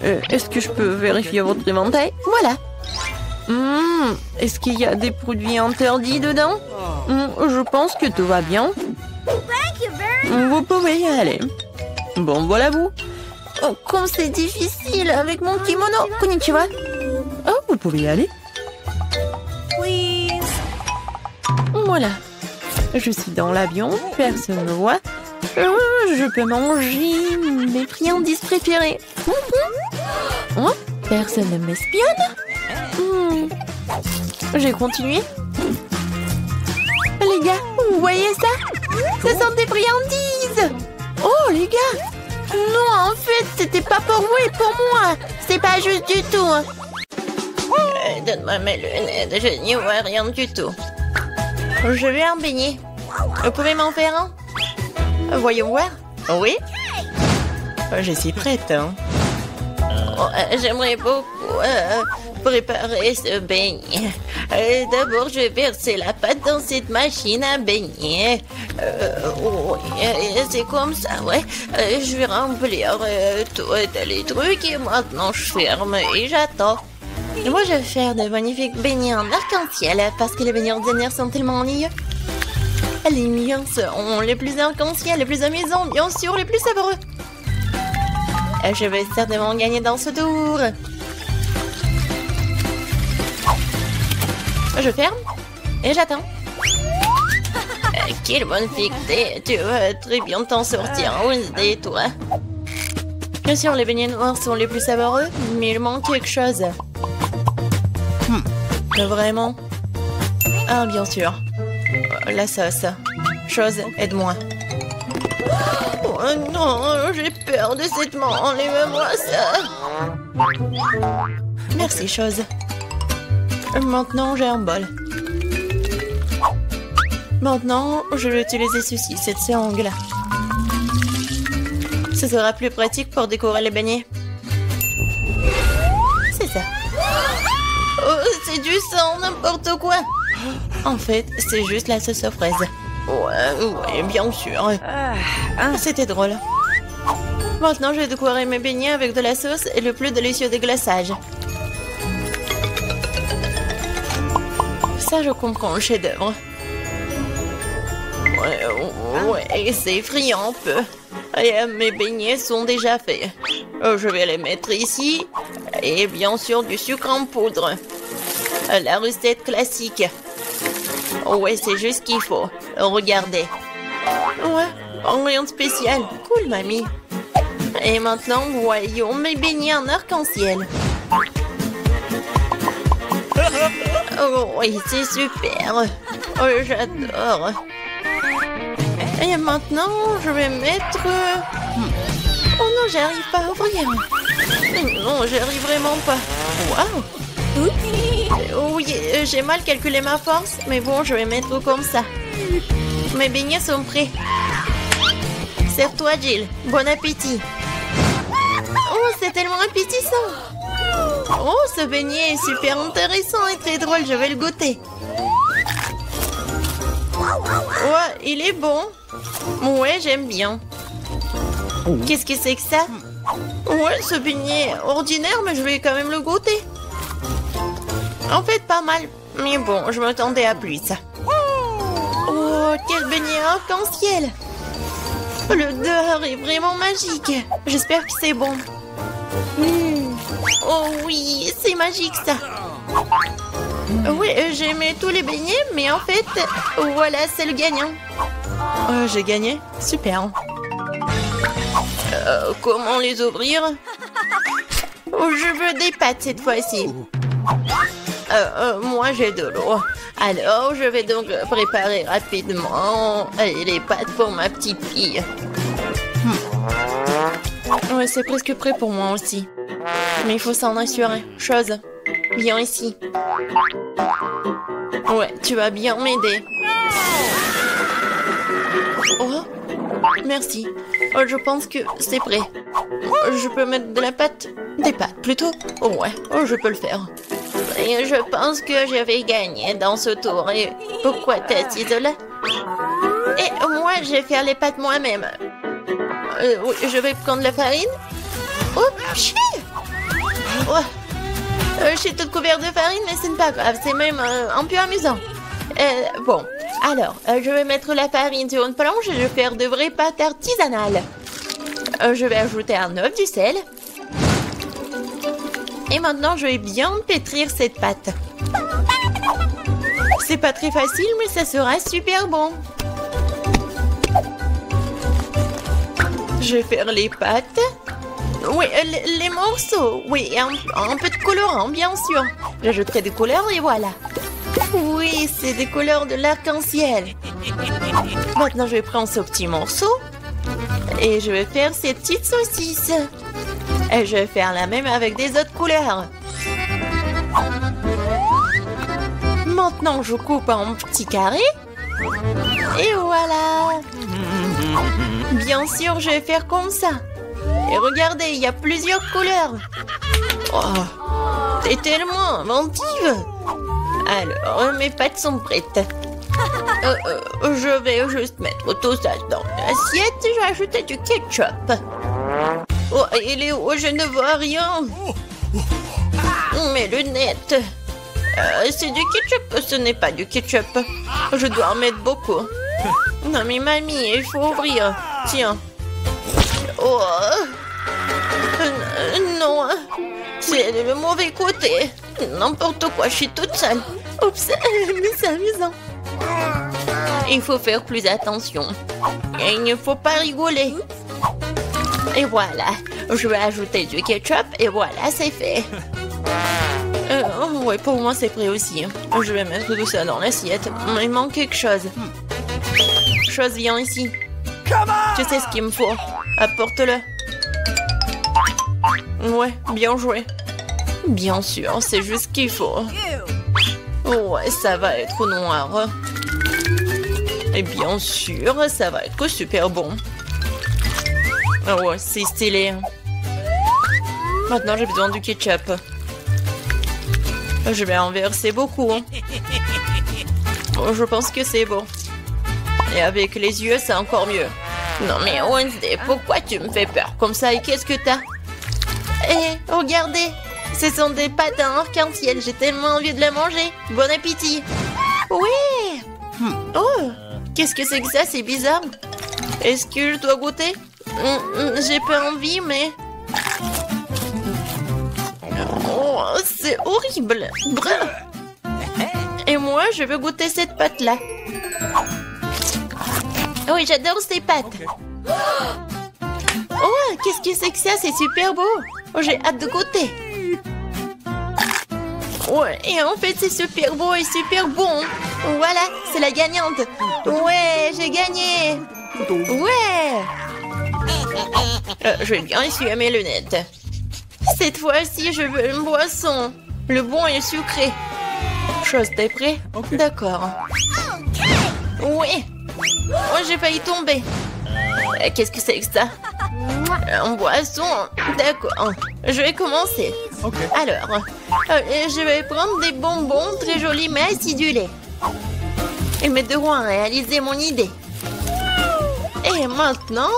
Est-ce que je peux vérifier votre éventail? Voilà. Est-ce qu'il y a des produits interdits dedans? Je pense que tout va bien. Vous pouvez y aller. Bon, voilà vous. Oh, comme c'est difficile avec mon kimono. Konnichiwa. Oh, vous pouvez y aller. Please. Voilà. Je suis dans l'avion, personne ne me voit. Je peux manger mes friandises préférées. Oh, personne ne m'espionne. J'ai continué. Les gars, vous voyez ça? Ce sont des friandises. Oh, les gars. Non, en fait, c'était pas pour vous et pour moi. C'est pas juste du tout. Donne-moi mes lunettes, je n'y vois rien du tout. Je vais en baigner. Vous pouvez m'en faire un? Voyons voir. Oui? Je suis prête. Hein. J'aimerais beaucoup préparer ce beignet. D'abord, je vais verser la pâte dans cette machine à beignet. C'est comme ça, ouais. Je vais remplir tous les trucs et maintenant je ferme et j'attends. Et moi, je vais faire de magnifiques beignets en arc-en-ciel parce que les beignets ordinaires sont tellement ennuyeux. Les miens sont les plus arc-en-ciel, les plus amusants, bien sûr, les plus savoureux. Je vais certainement gagner dans ce tour. Je ferme et j'attends. Quelle bonne fille que t'es. Tu vas très bien t'en sortir. Oui, toi. Bien sûr, les beignets noirs sont les plus savoureux, mais il manque quelque chose. Vraiment? Ah, bien sûr. La sauce. Chose, aide-moi. Oh non, j'ai peur de cette main. Enlève-moi ça. Merci, chose. Maintenant, j'ai un bol. Maintenant, je vais utiliser ceci, cette sangle. Ce sera plus pratique pour décorer les beignets. C'est ça. Oh, c'est du sang, n'importe quoi. En fait, c'est juste la sauce aux fraises. Ouais, bien sûr. C'était drôle. Maintenant, je vais décorer mes beignets avec de la sauce et le plus délicieux déglaçage. Ça, je comprends le chef-d'œuvre. Ouais, c'est effrayant un peu. Et mes beignets sont déjà faits. Je vais les mettre ici. Et bien sûr, du sucre en poudre. La recette classique. Ouais, c'est juste ce qu'il faut. Regardez. Ouais, rien de spécial. Cool, mamie. Et maintenant, voyons mes beignets en arc-en-ciel. Oh, oui, c'est super. Oh, j'adore. Et maintenant, je vais mettre... Oh non, j'arrive pas à ouvrir. Non, j'arrive vraiment pas. Waouh. Oui, j'ai mal calculé ma force, mais bon, je vais mettre comme ça. Mes beignets sont prêts. Serre-toi, Jill. Bon appétit. Oh, c'est tellement appétissant. Oh, ce beignet est super intéressant et très drôle. Je vais le goûter. Ouais, il est bon. Ouais, j'aime bien. Qu'est-ce que c'est que ça? Ouais, ce beignet est ordinaire, mais je vais quand même le goûter. En fait, pas mal. Mais bon, je m'attendais à plus. Oh, quel beignet arc-en-ciel. L'odeur est vraiment magique. J'espère que c'est bon. Oh oui, c'est magique ça. Oui, j'ai aimé tous les beignets, mais en fait, voilà, c'est le gagnant. J'ai gagné? Super. Comment les ouvrir? Je veux des pâtes cette fois-ci. Moi, j'ai de l'eau. Alors, je vais donc préparer rapidement les pâtes pour ma petite fille. Ouais, c'est presque prêt pour moi aussi. Mais il faut s'en assurer. Chose, viens ici. Ouais, tu vas bien m'aider. Oh, merci. Je pense que c'est prêt. Je peux mettre de la pâte? Des pâtes, plutôt? Ouais, je peux le faire. Et je pense que je vais gagner dans ce tour. Et pourquoi t'es assise là? Et moi, je vais faire les pâtes moi-même. Oui, je vais prendre la farine. Oh, chi! Ouais. Je suis toute couverte de farine, mais ce n'est pas grave. C'est même un peu amusant. Bon, alors, je vais mettre la farine sur une planche et je vais faire de vraies pâtes artisanales. Je vais ajouter un œuf, du sel. Et maintenant, je vais bien pétrir cette pâte. C'est pas très facile, mais ça sera super bon. Je vais faire les pâtes. Oui, les morceaux. Oui, un peu de colorant, bien sûr. J'ajouterai des couleurs et voilà. Oui, c'est des couleurs de l'arc-en-ciel. Maintenant, je vais prendre ce petit morceau. Et je vais faire ces petites saucisses. Et je vais faire la même avec des autres couleurs. Maintenant, je coupe en petits carrés. Et voilà. Bien sûr, je vais faire comme ça. Et regardez, il y a plusieurs couleurs. Oh, t'es tellement inventive. Alors, mes pâtes sont prêtes. Je vais juste mettre tout ça dans l'assiette et je vais ajouter du ketchup. Oh, il est où? Je ne vois rien. Mes lunettes. C'est du ketchup. Ce n'est pas du ketchup. Je dois en mettre beaucoup. Non mais mamie, il faut ouvrir. Tiens. Oh. Non. C'est le mauvais côté. N'importe quoi, je suis toute seule. Oups, mais c'est amusant. Il faut faire plus attention. Et il ne faut pas rigoler. Et voilà. Je vais ajouter du ketchup et voilà, c'est fait. Ouais, pour moi, c'est prêt aussi. Je vais mettre tout ça dans l'assiette. Il manque quelque chose. Chose, viens ici. Tu sais ce qu'il me faut. Apporte-le. Ouais, bien joué. Bien sûr, c'est juste ce qu'il faut. Ouais, ça va être noir. Et bien sûr, ça va être super bon. Ouais, c'est stylé. Maintenant, j'ai besoin du ketchup. Je vais en verser beaucoup. Je pense que c'est bon. Et avec les yeux, c'est encore mieux. Non mais Wednesday, pourquoi tu me fais peur comme ça et qu'est-ce que t'as? Eh, regardez, ce sont des pâtes à arc-en-ciel. J'ai tellement envie de les manger. Bon appétit. Oui. Oh, qu'est-ce que c'est que ça? C'est bizarre. Est-ce que je dois goûter? J'ai pas envie, mais... Oh, c'est horrible. Et moi, je veux goûter cette pâte-là. Oui, j'adore ces pâtes. Oh, qu'est-ce que c'est que ça? C'est super beau. Oh, j'ai hâte de goûter. Ouais, et en fait, c'est super beau et super bon. Voilà, c'est la gagnante. Ouais, j'ai gagné. Ouais. Je vais bien essuyer mes lunettes. Cette fois-ci, je veux une boisson. Le bon et sucré. Chose, t'es prêt? D'accord. Oui. Oh, j'ai failli tomber. Qu'est-ce que c'est que ça? Une boisson. D'accord. Je vais commencer. Alors, je vais prendre des bonbons très jolis mais acidulés. Ils m'aideront à réaliser mon idée. Et maintenant,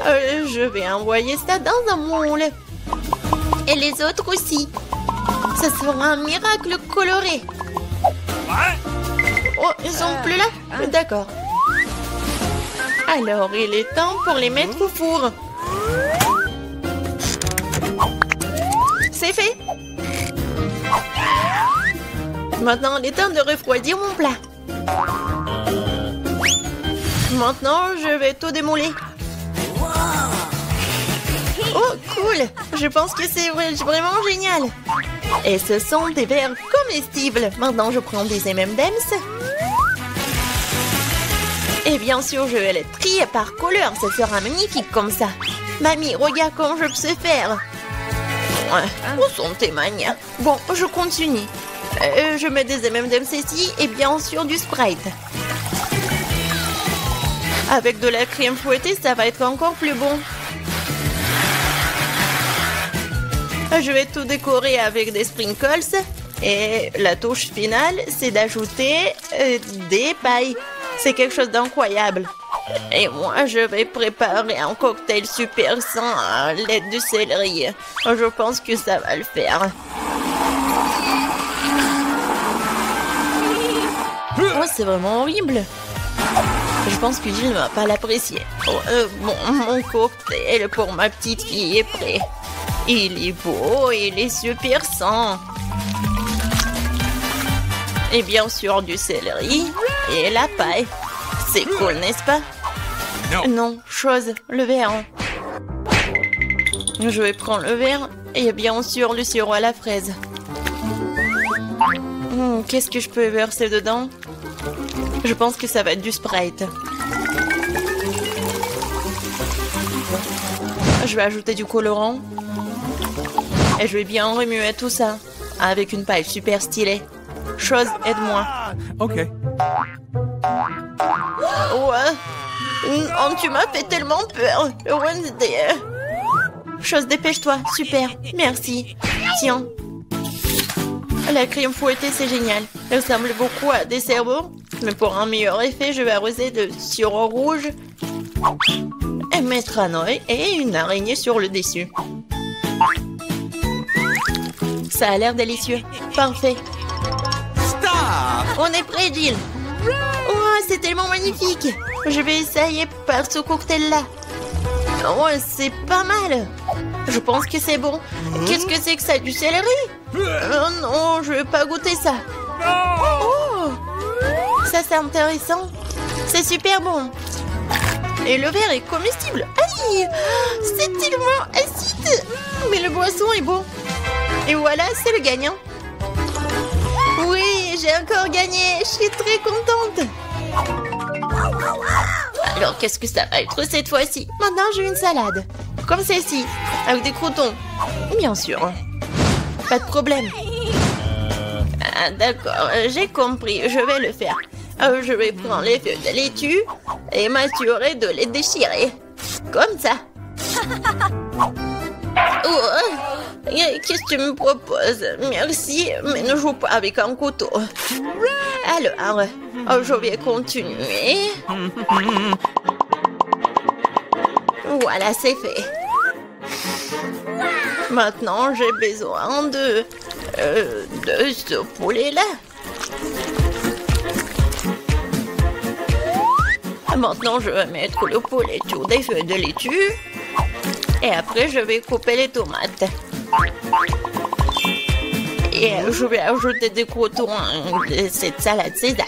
je vais envoyer ça dans un moule. Et les autres aussi. Ça sera un miracle coloré. Oh, ils sont plus là? D'accord. Alors, il est temps pour les mettre au four. C'est fait. Maintenant, il est temps de refroidir mon plat. Maintenant, je vais tout démouler. Oh, cool! Je pense que c'est vraiment génial. Et ce sont des verres comestibles. Maintenant, je prends des M&M's. Et bien sûr, je vais les trier par couleur. Ça sera magnifique comme ça. Mamie, regarde comment je sais faire. Où sont tes manières? Bon, je continue. Je mets des M&M's ici et bien sûr du Sprite. Avec de la crème fouettée, ça va être encore plus bon. Je vais tout décorer avec des sprinkles. Et la touche finale, c'est d'ajouter des pailles. C'est quelque chose d'incroyable. Et moi, je vais préparer un cocktail super sain à l'aide du céleri. Je pense que ça va le faire. Oh, c'est vraiment horrible. Je pense que Gilles ne va pas l'apprécier. Oh, bon, mon cocktail pour ma petite fille est prêt. Il est beau, il est super sain. Et bien sûr du céleri et la paille. C'est cool, n'est-ce pas? Non, chose, le verre. Je vais prendre le verre et bien sûr le sirop à la fraise. Qu'est-ce que je peux verser dedans? Je pense que ça va être du Sprite. Je vais ajouter du colorant. Et je vais bien remuer tout ça avec une paille super stylée. Chose, aide-moi. Ok. Ouais. Oh, tu m'as fait tellement peur. Wednesday. Chose, dépêche-toi. Super. Merci. Tiens. La crème fouettée, c'est génial. Elle ressemble beaucoup à des cerveaux. Mais pour un meilleur effet, je vais arroser de sirop rouge. Et mettre un œil et une araignée sur le dessus. Ça a l'air délicieux. Parfait. Stop! On est prêt, Jill. Oh, c'est tellement magnifique. Je vais essayer par ce cocktail-là. Oh, c'est pas mal. Je pense que c'est bon. Qu'est-ce que c'est que ça? Du céleri? Oh non, je vais pas goûter ça. Oh, ça c'est intéressant. C'est super bon. Et le verre est comestible. Aïe, c'est tellement acide. Mais le boisson est bon. Et voilà, c'est le gagnant. Oui, j'ai encore gagné. Je suis très contente. Alors, qu'est-ce que ça va être cette fois-ci? Maintenant, j'ai une salade. Comme celle-ci, avec des croutons. Bien sûr. Pas de problème. Ah, d'accord, j'ai compris. Je vais le faire. Je vais prendre les feuilles de laitue et m'assurer de les déchirer. Comme ça. Oh, qu'est-ce que tu me proposes? Merci, mais ne joue pas avec un couteau. Alors, je vais continuer. Voilà, c'est fait. Maintenant, j'ai besoin de ce poulet-là. Maintenant, je vais mettre le poulet sur des feuilles de laitue. Et après, je vais couper les tomates. Et je vais ajouter des croutons de cette salade César.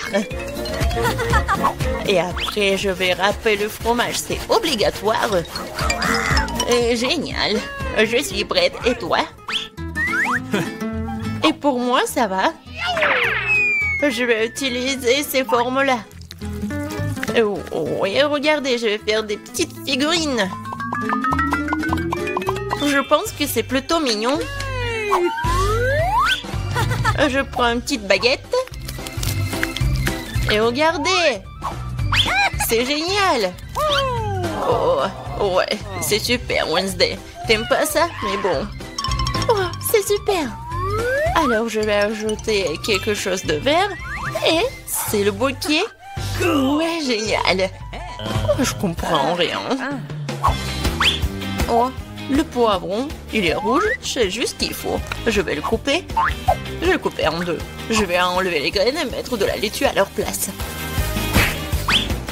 Et après, je vais râper le fromage. C'est obligatoire. Génial. Je suis prête. Et toi? Et pour moi, ça va. Je vais utiliser ces formes-là. Oui, regardez, je vais faire des petites figurines. Je pense que c'est plutôt mignon. Je prends une petite baguette. Et regardez. C'est génial. Oh, ouais, c'est super, Wednesday. T'aimes pas ça? Mais bon. Oh, c'est super. Alors, je vais ajouter quelque chose de vert. Et c'est le bouquet. Ouais, génial. Oh, je comprends rien. Oh, le poivron, il est rouge, c'est juste ce qu'il faut. Je vais le couper. Je vais le couper en deux. Je vais enlever les graines et mettre de la laitue à leur place.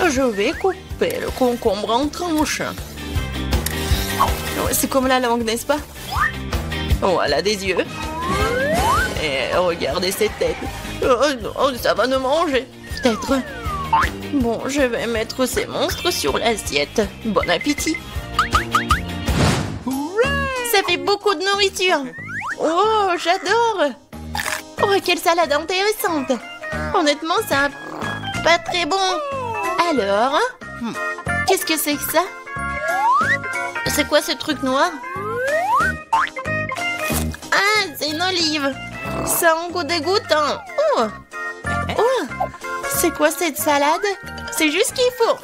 Je vais couper le concombre en tranches. Ouais, c'est comme la langue, n'est-ce pas? Voilà des yeux. Et regardez cette tête. Oh non, ça va nous manger. Peut-être. Bon, je vais mettre ces monstres sur l'assiette. Bon appétit. Ça fait beaucoup de nourriture. Oh, j'adore. Oh, quelle salade intéressante. Honnêtement, ça pas très bon. Alors, qu'est-ce que c'est que ça? C'est quoi ce truc noir? Ah, c'est une olive. Ça a un goût dégoûtant. Oh, oh, c'est quoi cette salade? C'est juste ce qu'il faut.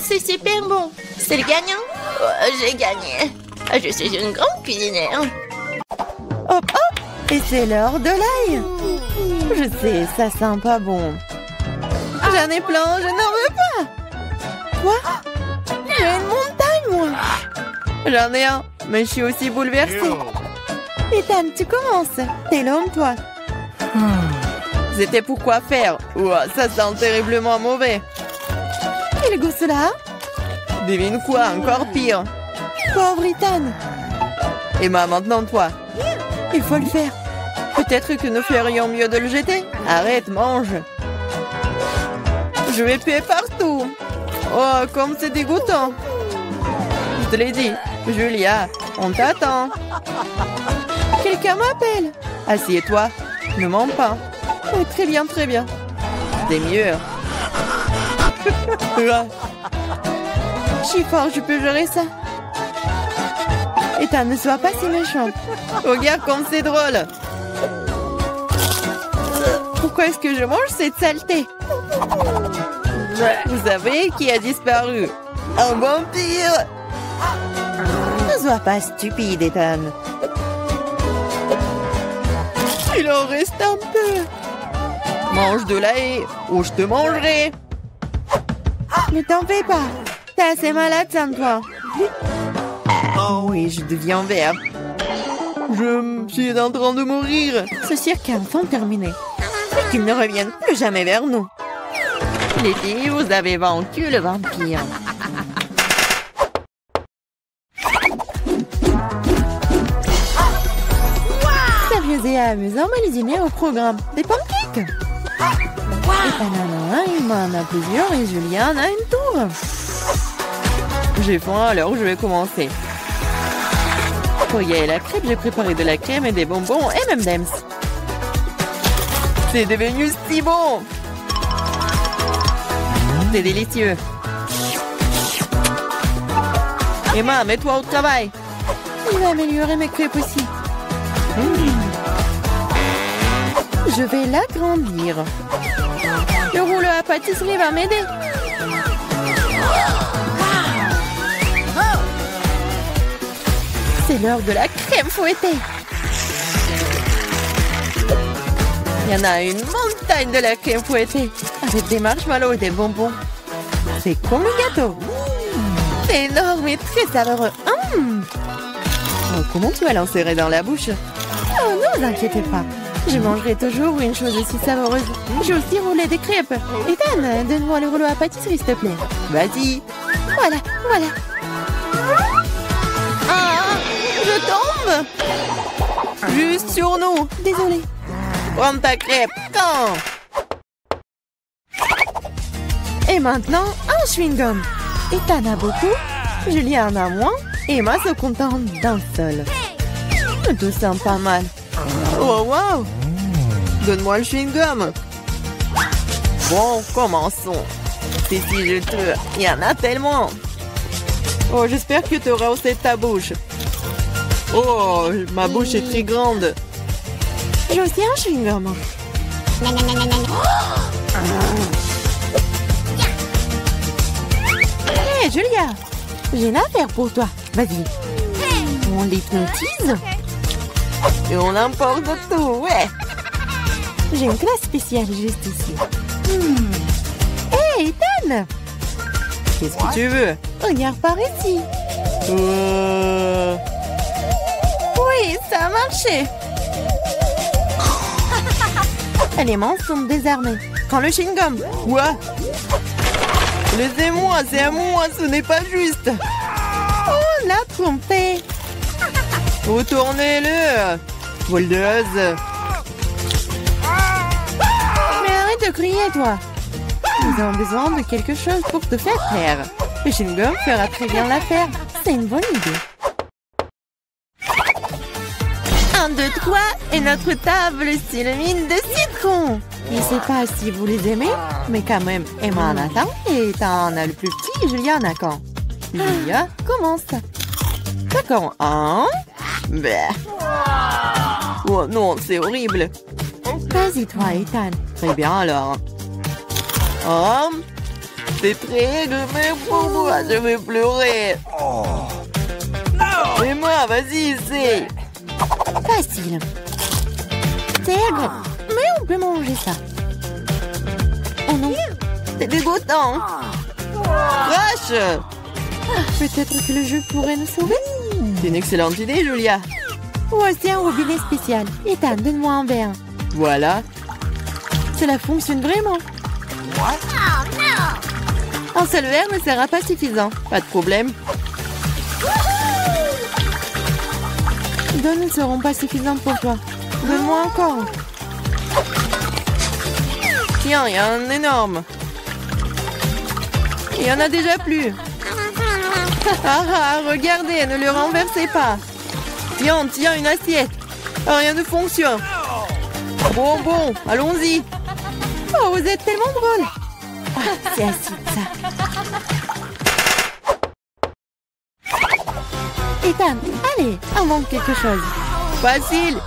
C'est super bon. C'est le gagnant? Oh, j'ai gagné. Je suis une grande cuisinière. Hop, hop. Et c'est l'heure de l'ail. Je sais, ça sent pas bon. J'en ai plein, je n'en veux pas. Quoi? J'ai une montagne, moi. J'en ai un, mais je suis aussi bouleversée. Ethan, tu commences. T'es l'homme, toi. C'était pour quoi faire? Ouah, ça sent terriblement mauvais. Quel goût cela? Devine quoi, encore pire. Pauvre Ethan. Emma, maintenant toi. Il faut le faire. Peut-être que nous ferions mieux de le jeter. Arrête, mange. Je vais puer partout. Oh, comme c'est dégoûtant. Je te l'ai dit. Julia, on t'attend. Quelqu'un m'appelle. Assieds-toi. Ne mens pas. Oh, très bien, très bien. C'est mieux. Je suis fort, je peux gérer ça. Ethan, ne sois pas si méchante. Regarde comme c'est drôle. Pourquoi est-ce que je mange cette saleté? Vous savez qui a disparu? Un vampire! Ne sois pas stupide, Ethan. Il en reste un peu. Mange de l'ail ou je te mangerai. Ne t'en fais pas. T'es assez malade sans toi. Oh oui, je deviens vert. Je suis en train de mourir. Ce cirque est enfin terminé. Et qu'ils ne reviennent plus jamais vers nous. Les filles, vous avez vaincu le vampire. Sérieux et amusant, mais les dîners au programme. Des pancakes. Et en a un, il m'en a plusieurs et Julien en a une tour. J'ai faim, alors je vais commencer. Pour y aller la crêpe, j'ai préparé de la crème et des bonbons et même d'Ems. C'est devenu si bon! C'est délicieux. Emma, mets-toi au travail. Il va améliorer mes crêpes aussi. Je vais l'agrandir. Le rouleau à pâtisserie va m'aider. C'est l'heure de la crème fouettée. Il y en a une montagne de la crème fouettée avec des marshmallows et des bonbons. C'est comme un gâteau. C'est énorme et très savoureux. Oh, comment tu vas l'insérer dans la bouche? Oh, ne vous inquiétez pas. Je mangerai toujours une chose aussi savoureuse. J'ai aussi roulé des crêpes. Ethan, donne-moi le rouleau à pâtisserie, s'il te plaît. Vas-y. Voilà, voilà. Ah, je tombe. Juste sur nous. Désolée. Prends ta crêpe. Quand? Et maintenant, un chewing-gum. Ethan a beaucoup, Julien en a moins, et Emma se contente d'un seul. Tout ça pas mal. Oh, wow! Donne-moi le chewing-gum. Bon, commençons. Si je te... Il y en a tellement. Oh, j'espère que tu auras aussi ta bouche. Oh, ma bouche est très grande. J'ai aussi un chewing-gum. Hé, Julia, j'ai une affaire pour toi. Vas-y. On l'hypnotise et on emporte tout, ouais. J'ai une classe spéciale juste ici. Hé, Ethan! Qu'est-ce que tu veux? Regarde par ici. Oui, ça a marché. Les mains sont désarmées. Prends le chewing-gum. Quoi? Laissez-moi, c'est à moi, ce n'est pas juste. Oh, la trompée. Retournez-le. Voldeuse. Mais arrête de crier, toi. Nous avons besoin de quelque chose pour te faire taire. Le chewing-gum fera très bien l'affaire. C'est une bonne idée. 1, 2, 3 et notre table s'illumine de citron. Je ne sais pas si vous les aimez, mais quand même, Emma en a tant et t'en as le plus petit et Julia en a quand. Julia, commence. D'accord, un. Oh non, c'est horrible. Vas-y toi, Ethan. Très bien alors. Oh, c'est très mais pour moi, je vais pleurer. Emma, vas-y, essaye. Facile. C'est aigre, mais on peut manger ça. Oh non, c'est dégoûtant. Crash. Peut-être que le jeu pourrait nous sauver. C'est une excellente idée, Julia. Voici un robinet spécial. Ethan, donne-moi un verre. Voilà. Cela fonctionne vraiment. Un seul verre ne sera pas suffisant. Pas de problème. Deux ne seront pas suffisants pour toi. Donne-moi encore. Tiens, il y a un énorme. Il y en a déjà plus. Ah, regardez, ne le renversez pas. Tiens, une assiette. Ah, rien ne fonctionne. Bon, allons-y. Oh, vous êtes tellement drôle. Ah, c'est acide, ça. Ethan, allez, invente quelque chose. Facile.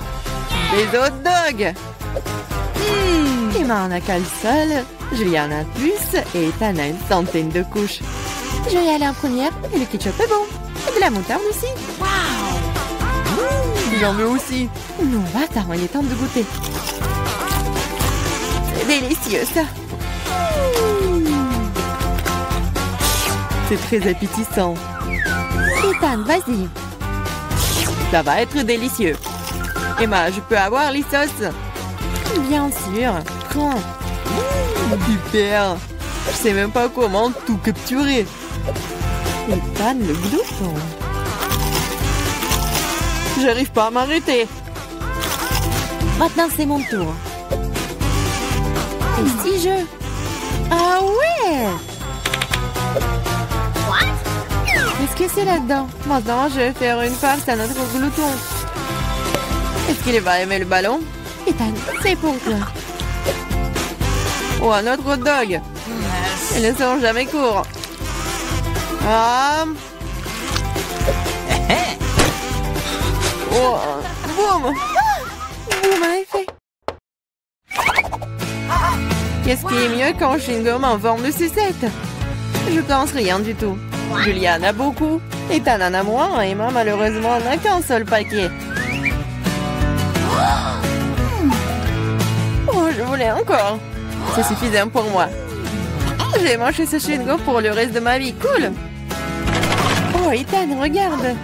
Des hot dogs. Emma en a qu'un seul, Julia en a plus et Ethan a une centaine de couches. Je vais aller en première et le ketchup est bon. Et de la moutarde aussi. J'en veux aussi. Non, attends, il est temps de goûter. C'est délicieux ça. C'est très appétissant. Ethan, vas-y. Ça va être délicieux. Emma, je peux avoir les sauces? Bien sûr. Prends. Super. Je sais même pas comment tout capturer. Ethan le glouton. J'arrive pas à m'arrêter. Maintenant, c'est mon tour. Et si je... Ah ouais! Qu'est-ce que c'est là-dedans? Maintenant, je vais faire une farce à notre glouton. Est-ce qu'il va aimer le ballon? Ethan, c'est pour toi. Oh, un autre hot dog. Ils ne sont jamais courts. Ah. Oh, boum. Vous m'avez fait. Qu'est-ce qui est mieux qu'un chewing-gum en forme de sucette? Je pense rien du tout. Julia en a beaucoup. Ethan en a moins. Et Emma, malheureusement, n'a qu'un seul paquet. Oh, je voulais encore. C'est suffisant pour moi. J'ai mangé ce chewing-gum pour le reste de ma vie. Cool. Oh, Ethan, regarde.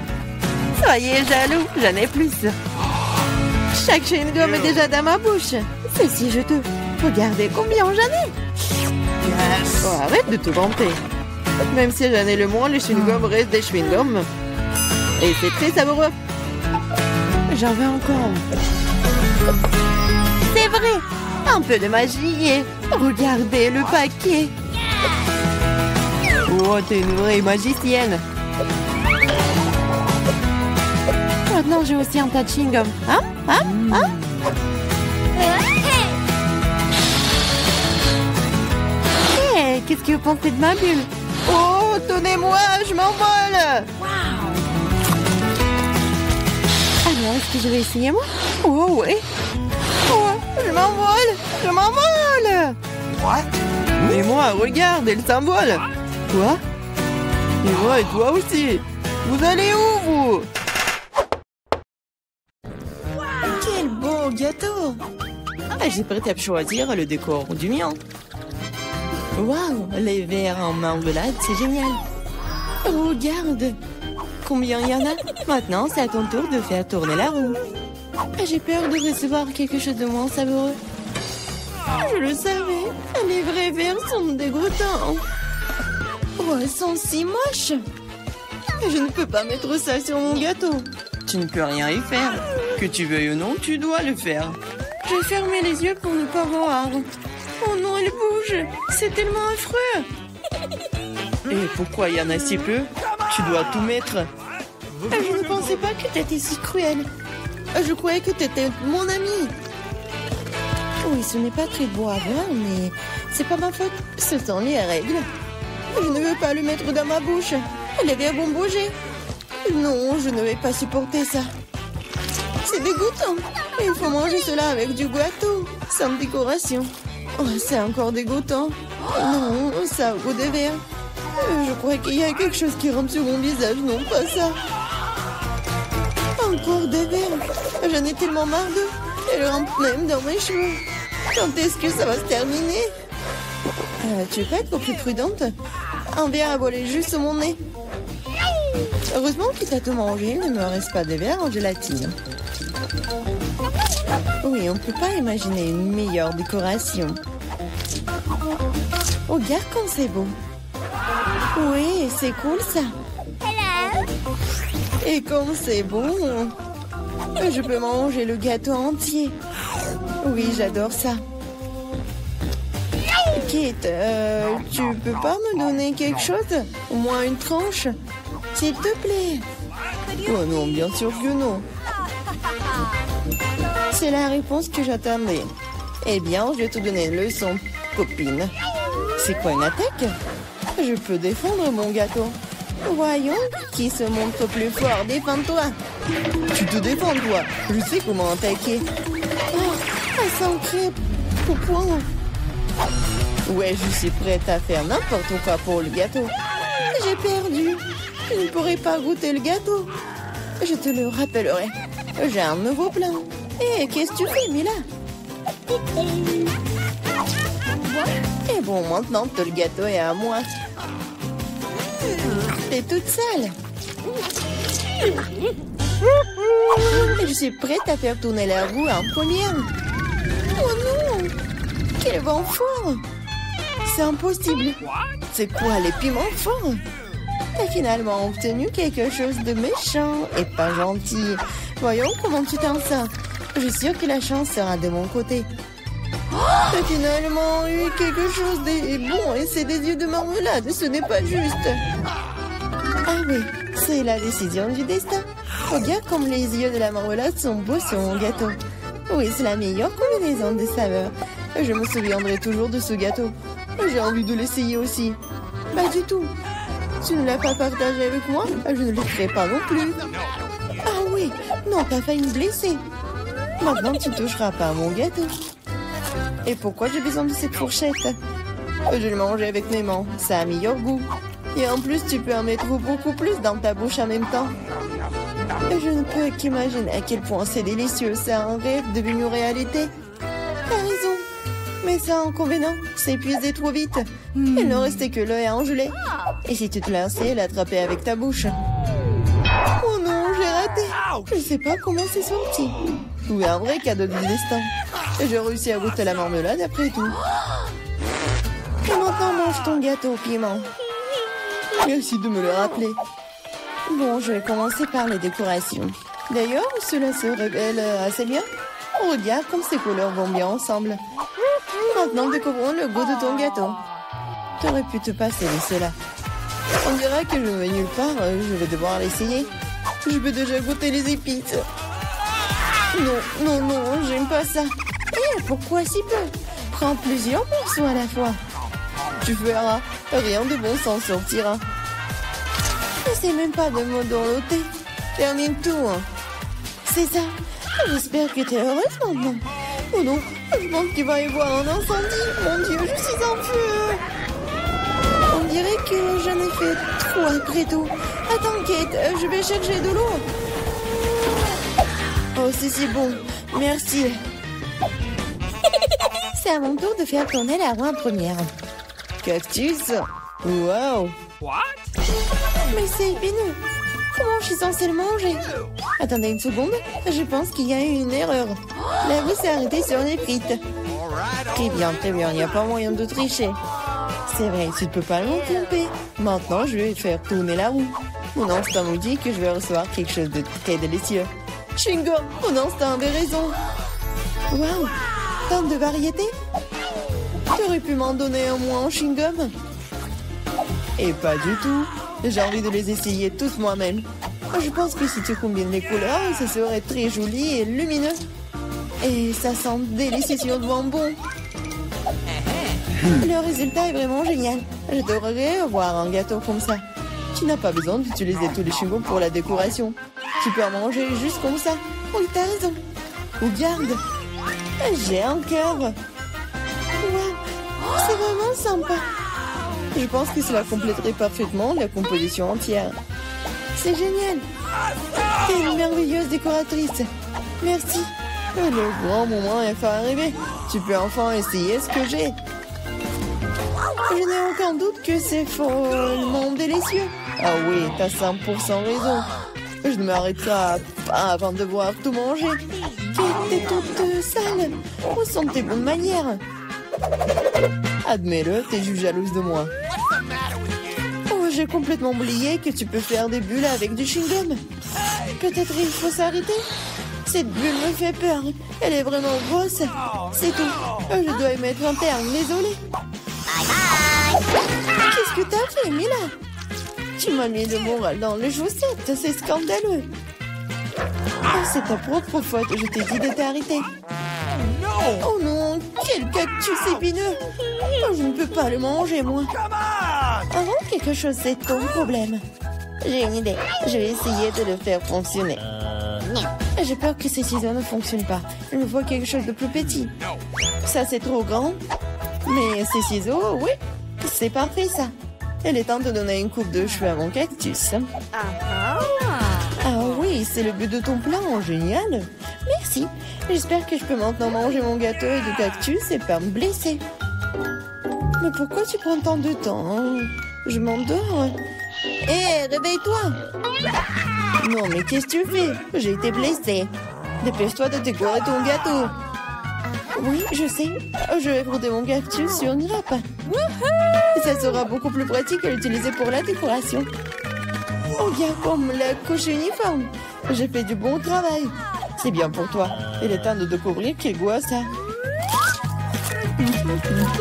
Soyez jaloux, j'en ai plus. Chaque chewing-gum est déjà dans ma bouche. C'est si juteux. Regardez combien j'en ai. Oh, arrête de te vanter. Même si j'en ai le moins, les chewing-gums restent des chewing-gums. Et c'est très savoureux. J'en veux encore. C'est vrai. Un peu de magie et... Regardez le paquet. Oh, t'es une vraie magicienne. Maintenant, j'ai aussi un tas de chewing-gum. Hein? Hein? Hein? Hey, qu'est-ce que vous pensez de ma bulle? Oh, tenez-moi, je m'envole! Alors, est-ce que je vais essayer, moi? Oh, oui. Oh, je m'envole! Je m'envole! Et moi, regarde, elle s'envole! Quoi? Et moi, et toi aussi! Vous allez où, vous? Quel beau gâteau! J'ai prêt à choisir le décor du mien. Waouh, les verres en marmelade, c'est génial. Regarde, combien il y en a. Maintenant, c'est à ton tour de faire tourner la roue. J'ai peur de recevoir quelque chose de moins savoureux. Je le savais, les vrais verres sont dégoûtants. Oh, elles sont si moches. Je ne peux pas mettre ça sur mon gâteau. Tu ne peux rien y faire. Que tu veuilles ou non, tu dois le faire. Je vais fermer les yeux pour ne pas voir. Oh non, elle bouge. C'est tellement affreux. Et pourquoi il y en a si peu? Tu dois tout mettre. Je ne pensais pas que tu étais si cruel. Je croyais que tu étais mon ami. Oui, ce n'est pas très beau à voir, mais c'est pas ma faute. Ce sont les règles. Je ne veux pas le mettre dans ma bouche. Les verres vont bouger. Non, je ne vais pas supporter ça. C'est dégoûtant. Il faut manger cela avec du gâteau, sans décoration. Oh, c'est encore dégoûtant. Non, ça a goût de verre. Je crois qu'il y a quelque chose qui rentre sur mon visage. Non, pas ça. Encore des verres. J'en ai tellement marre d'eux. Elles rentrent même dans mes cheveux. Quand est-ce que ça va se terminer? Tu peux être plus prudente? Un verre a volé juste sur mon nez. Heureusement que tu as tout mangé. Il ne me reste pas de verre en gélatine. Oui, on ne peut pas imaginer une meilleure décoration. Regarde comme c'est beau. Oui, c'est cool ça. Et comme c'est bon, je peux manger le gâteau entier. Oui, j'adore ça. Kate, tu peux pas me donner quelque chose? Au moins une tranche? S'il te plaît. Oh non, bien sûr que non. C'est la réponse que j'attendais. Eh bien, je vais te donner une leçon, copine. C'est quoi une attaque? Je peux défendre mon gâteau. Voyons, qui se montre plus fort? Défends-toi. Tu te défends, toi. Je sais comment attaquer. Oh, ça sent crêpe. Au point. Ouais, je suis prête à faire n'importe quoi pour le gâteau. J'ai perdu. Je ne pourrai pas goûter le gâteau. Je te le rappellerai. J'ai un nouveau plan. Hé, qu'est-ce que tu fais, Mila? Et bon, maintenant que le gâteau est à moi. T'es toute sale. Je suis prête à faire tourner la roue en première. Oh non! Quel vent fort! C'est impossible. C'est quoi les piments forts? T'as finalement obtenu quelque chose de méchant et pas gentil. Voyons comment tu t'en sors. Je suis sûre que la chance sera de mon côté. T'as finalement eu quelque chose de bon et c'est des yeux de marmelade. Ce n'est pas juste. Ah oui, c'est la décision du destin. Regarde comme les yeux de la marmelade sont beaux sur mon gâteau. Oui, c'est la meilleure combinaison de saveurs. Je me souviendrai toujours de ce gâteau. J'ai envie de l'essayer aussi. Pas du tout. Tu ne l'as pas partagé avec moi, je ne le ferai pas non plus. Ah oui, non, t'as failli me blesser. Maintenant, tu ne toucheras pas à mon gâteau. Et pourquoi j'ai besoin de cette fourchette? Je le mange avec mes mains, ça a meilleur goût. Et en plus, tu peux en mettre beaucoup plus dans ta bouche en même temps. Je ne peux qu'imaginer à quel point c'est délicieux. C'est un rêve devenu réalité. T'as raison. Mais ça, inconvénient, c'est épuisé trop vite. Il ne restait que l'œil à engeler. Et si tu te lançais, l'attraper avec ta bouche. Oh non, j'ai raté. Je ne sais pas comment c'est sorti. Oui, un vrai cadeau du destin. J'ai réussi à goûter la marmelade après tout. Et maintenant, mange ton gâteau au piment. Merci de me le rappeler. Bon, je vais commencer par les décorations. D'ailleurs, cela se révèle assez bien. Regarde comme ces couleurs vont bien ensemble. Maintenant, découvrons le goût de ton gâteau. T'aurais pu te passer de cela. On dirait que je ne vais nulle part, je vais devoir l'essayer. Je peux déjà goûter les épices. Non, j'aime pas ça. Et pourquoi si peu? Prends plusieurs morceaux à la fois. Tu verras, rien de bon s'en sortira. N'essaie même pas de me dorloter. Termine tout. C'est ça. J'espère que tu es heureuse maintenant. Oh non, je pense qu'il va y avoir un incendie. Mon Dieu, je suis en feu. On dirait que j'en ai fait trop après tout. Attends, Kate, je vais chercher de l'eau. Oh, c'est si bon. Merci. C'est à mon tour de faire tourner la roue en première. Cactus. Wow. Mais c'est épineux. Comment je suis censée le manger? Attendez une seconde, je pense qu'il y a eu une erreur. La roue s'est arrêtée sur les frites. Très bien, il n'y a pas moyen de tricher. C'est vrai, tu ne peux pas me tromper. Maintenant, je vais faire tourner la roue. Mon instinct me dit que je vais recevoir quelque chose de très délicieux. Chewing-gum, mon instinct avait raison. Waouh, tant de variétés. Tu aurais pu m'en donner un moins en chewing-gum? Et pas du tout. J'ai envie de les essayer tous moi-même. Je pense que si tu combines les couleurs, ça serait très joli et lumineux. Et ça sent délicieusement bon. Le résultat est vraiment génial. J'adorerais avoir un gâteau comme ça. Tu n'as pas besoin d'utiliser tous les chewing-gums pour la décoration. Tu peux en manger juste comme ça. Oui, t'as raison. Regarde. J'ai un cœur. Waouh, c'est vraiment sympa. Je pense que cela compléterait parfaitement la composition entière. C'est génial. T'es une merveilleuse décoratrice. Merci. Le grand moment est enfin arrivé. Tu peux enfin essayer ce que j'ai. Je n'ai aucun doute que c'est follement délicieux. Ah oui, t'as 100% raison. Je ne m'arrêterai pas avant de voir tout manger. T'es toute sale. Où sont tes bonnes manières? Admets-le, t'es juste jalouse de moi. Oh, j'ai complètement oublié que tu peux faire des bulles avec du chewing-gum. Peut-être il faut s'arrêter. Cette bulle me fait peur. Elle est vraiment grosse. C'est tout. Je dois y mettre un terme, désolée. Qu'est-ce que t'as fait, Mila? Tu m'as mis le moral dans les chaussettes. C'est scandaleux. Oh, c'est ta propre faute. Je t'ai dit de t'arrêter. Oh non, quel cactus épineux. Oh, je ne peux pas le manger, moi. Avant quelque chose, c'est ton problème. J'ai une idée. Je vais essayer de le faire fonctionner. J'ai peur que ces ciseaux ne fonctionnent pas. Je me vois quelque chose de plus petit. Ça, c'est trop grand. Mais ces ciseaux, oui, c'est parfait, ça. Il est temps de donner une coupe de cheveux à mon cactus. Ah oui, c'est le but de ton plan. Génial. Merci. J'espère que je peux maintenant manger mon gâteau et du cactus et pas me blesser. Mais pourquoi tu prends tant de temps, hein? Je m'endors. Hé, réveille-toi. Non, mais qu'est-ce que tu fais? J'ai été blessée. Dépêche-toi de décorer ton gâteau. Oui, je sais. Je vais frotter mon cactus sur une grappe. Ça sera beaucoup plus pratique à l'utiliser pour la décoration. Regarde comme la couche uniforme. J'ai fait du bon travail. C'est bien pour toi. Il est temps de découvrir quel goût a ça.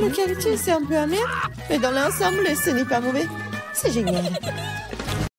Le cactus est un peu amer, mais dans l'ensemble, ce n'est pas mauvais. C'est génial.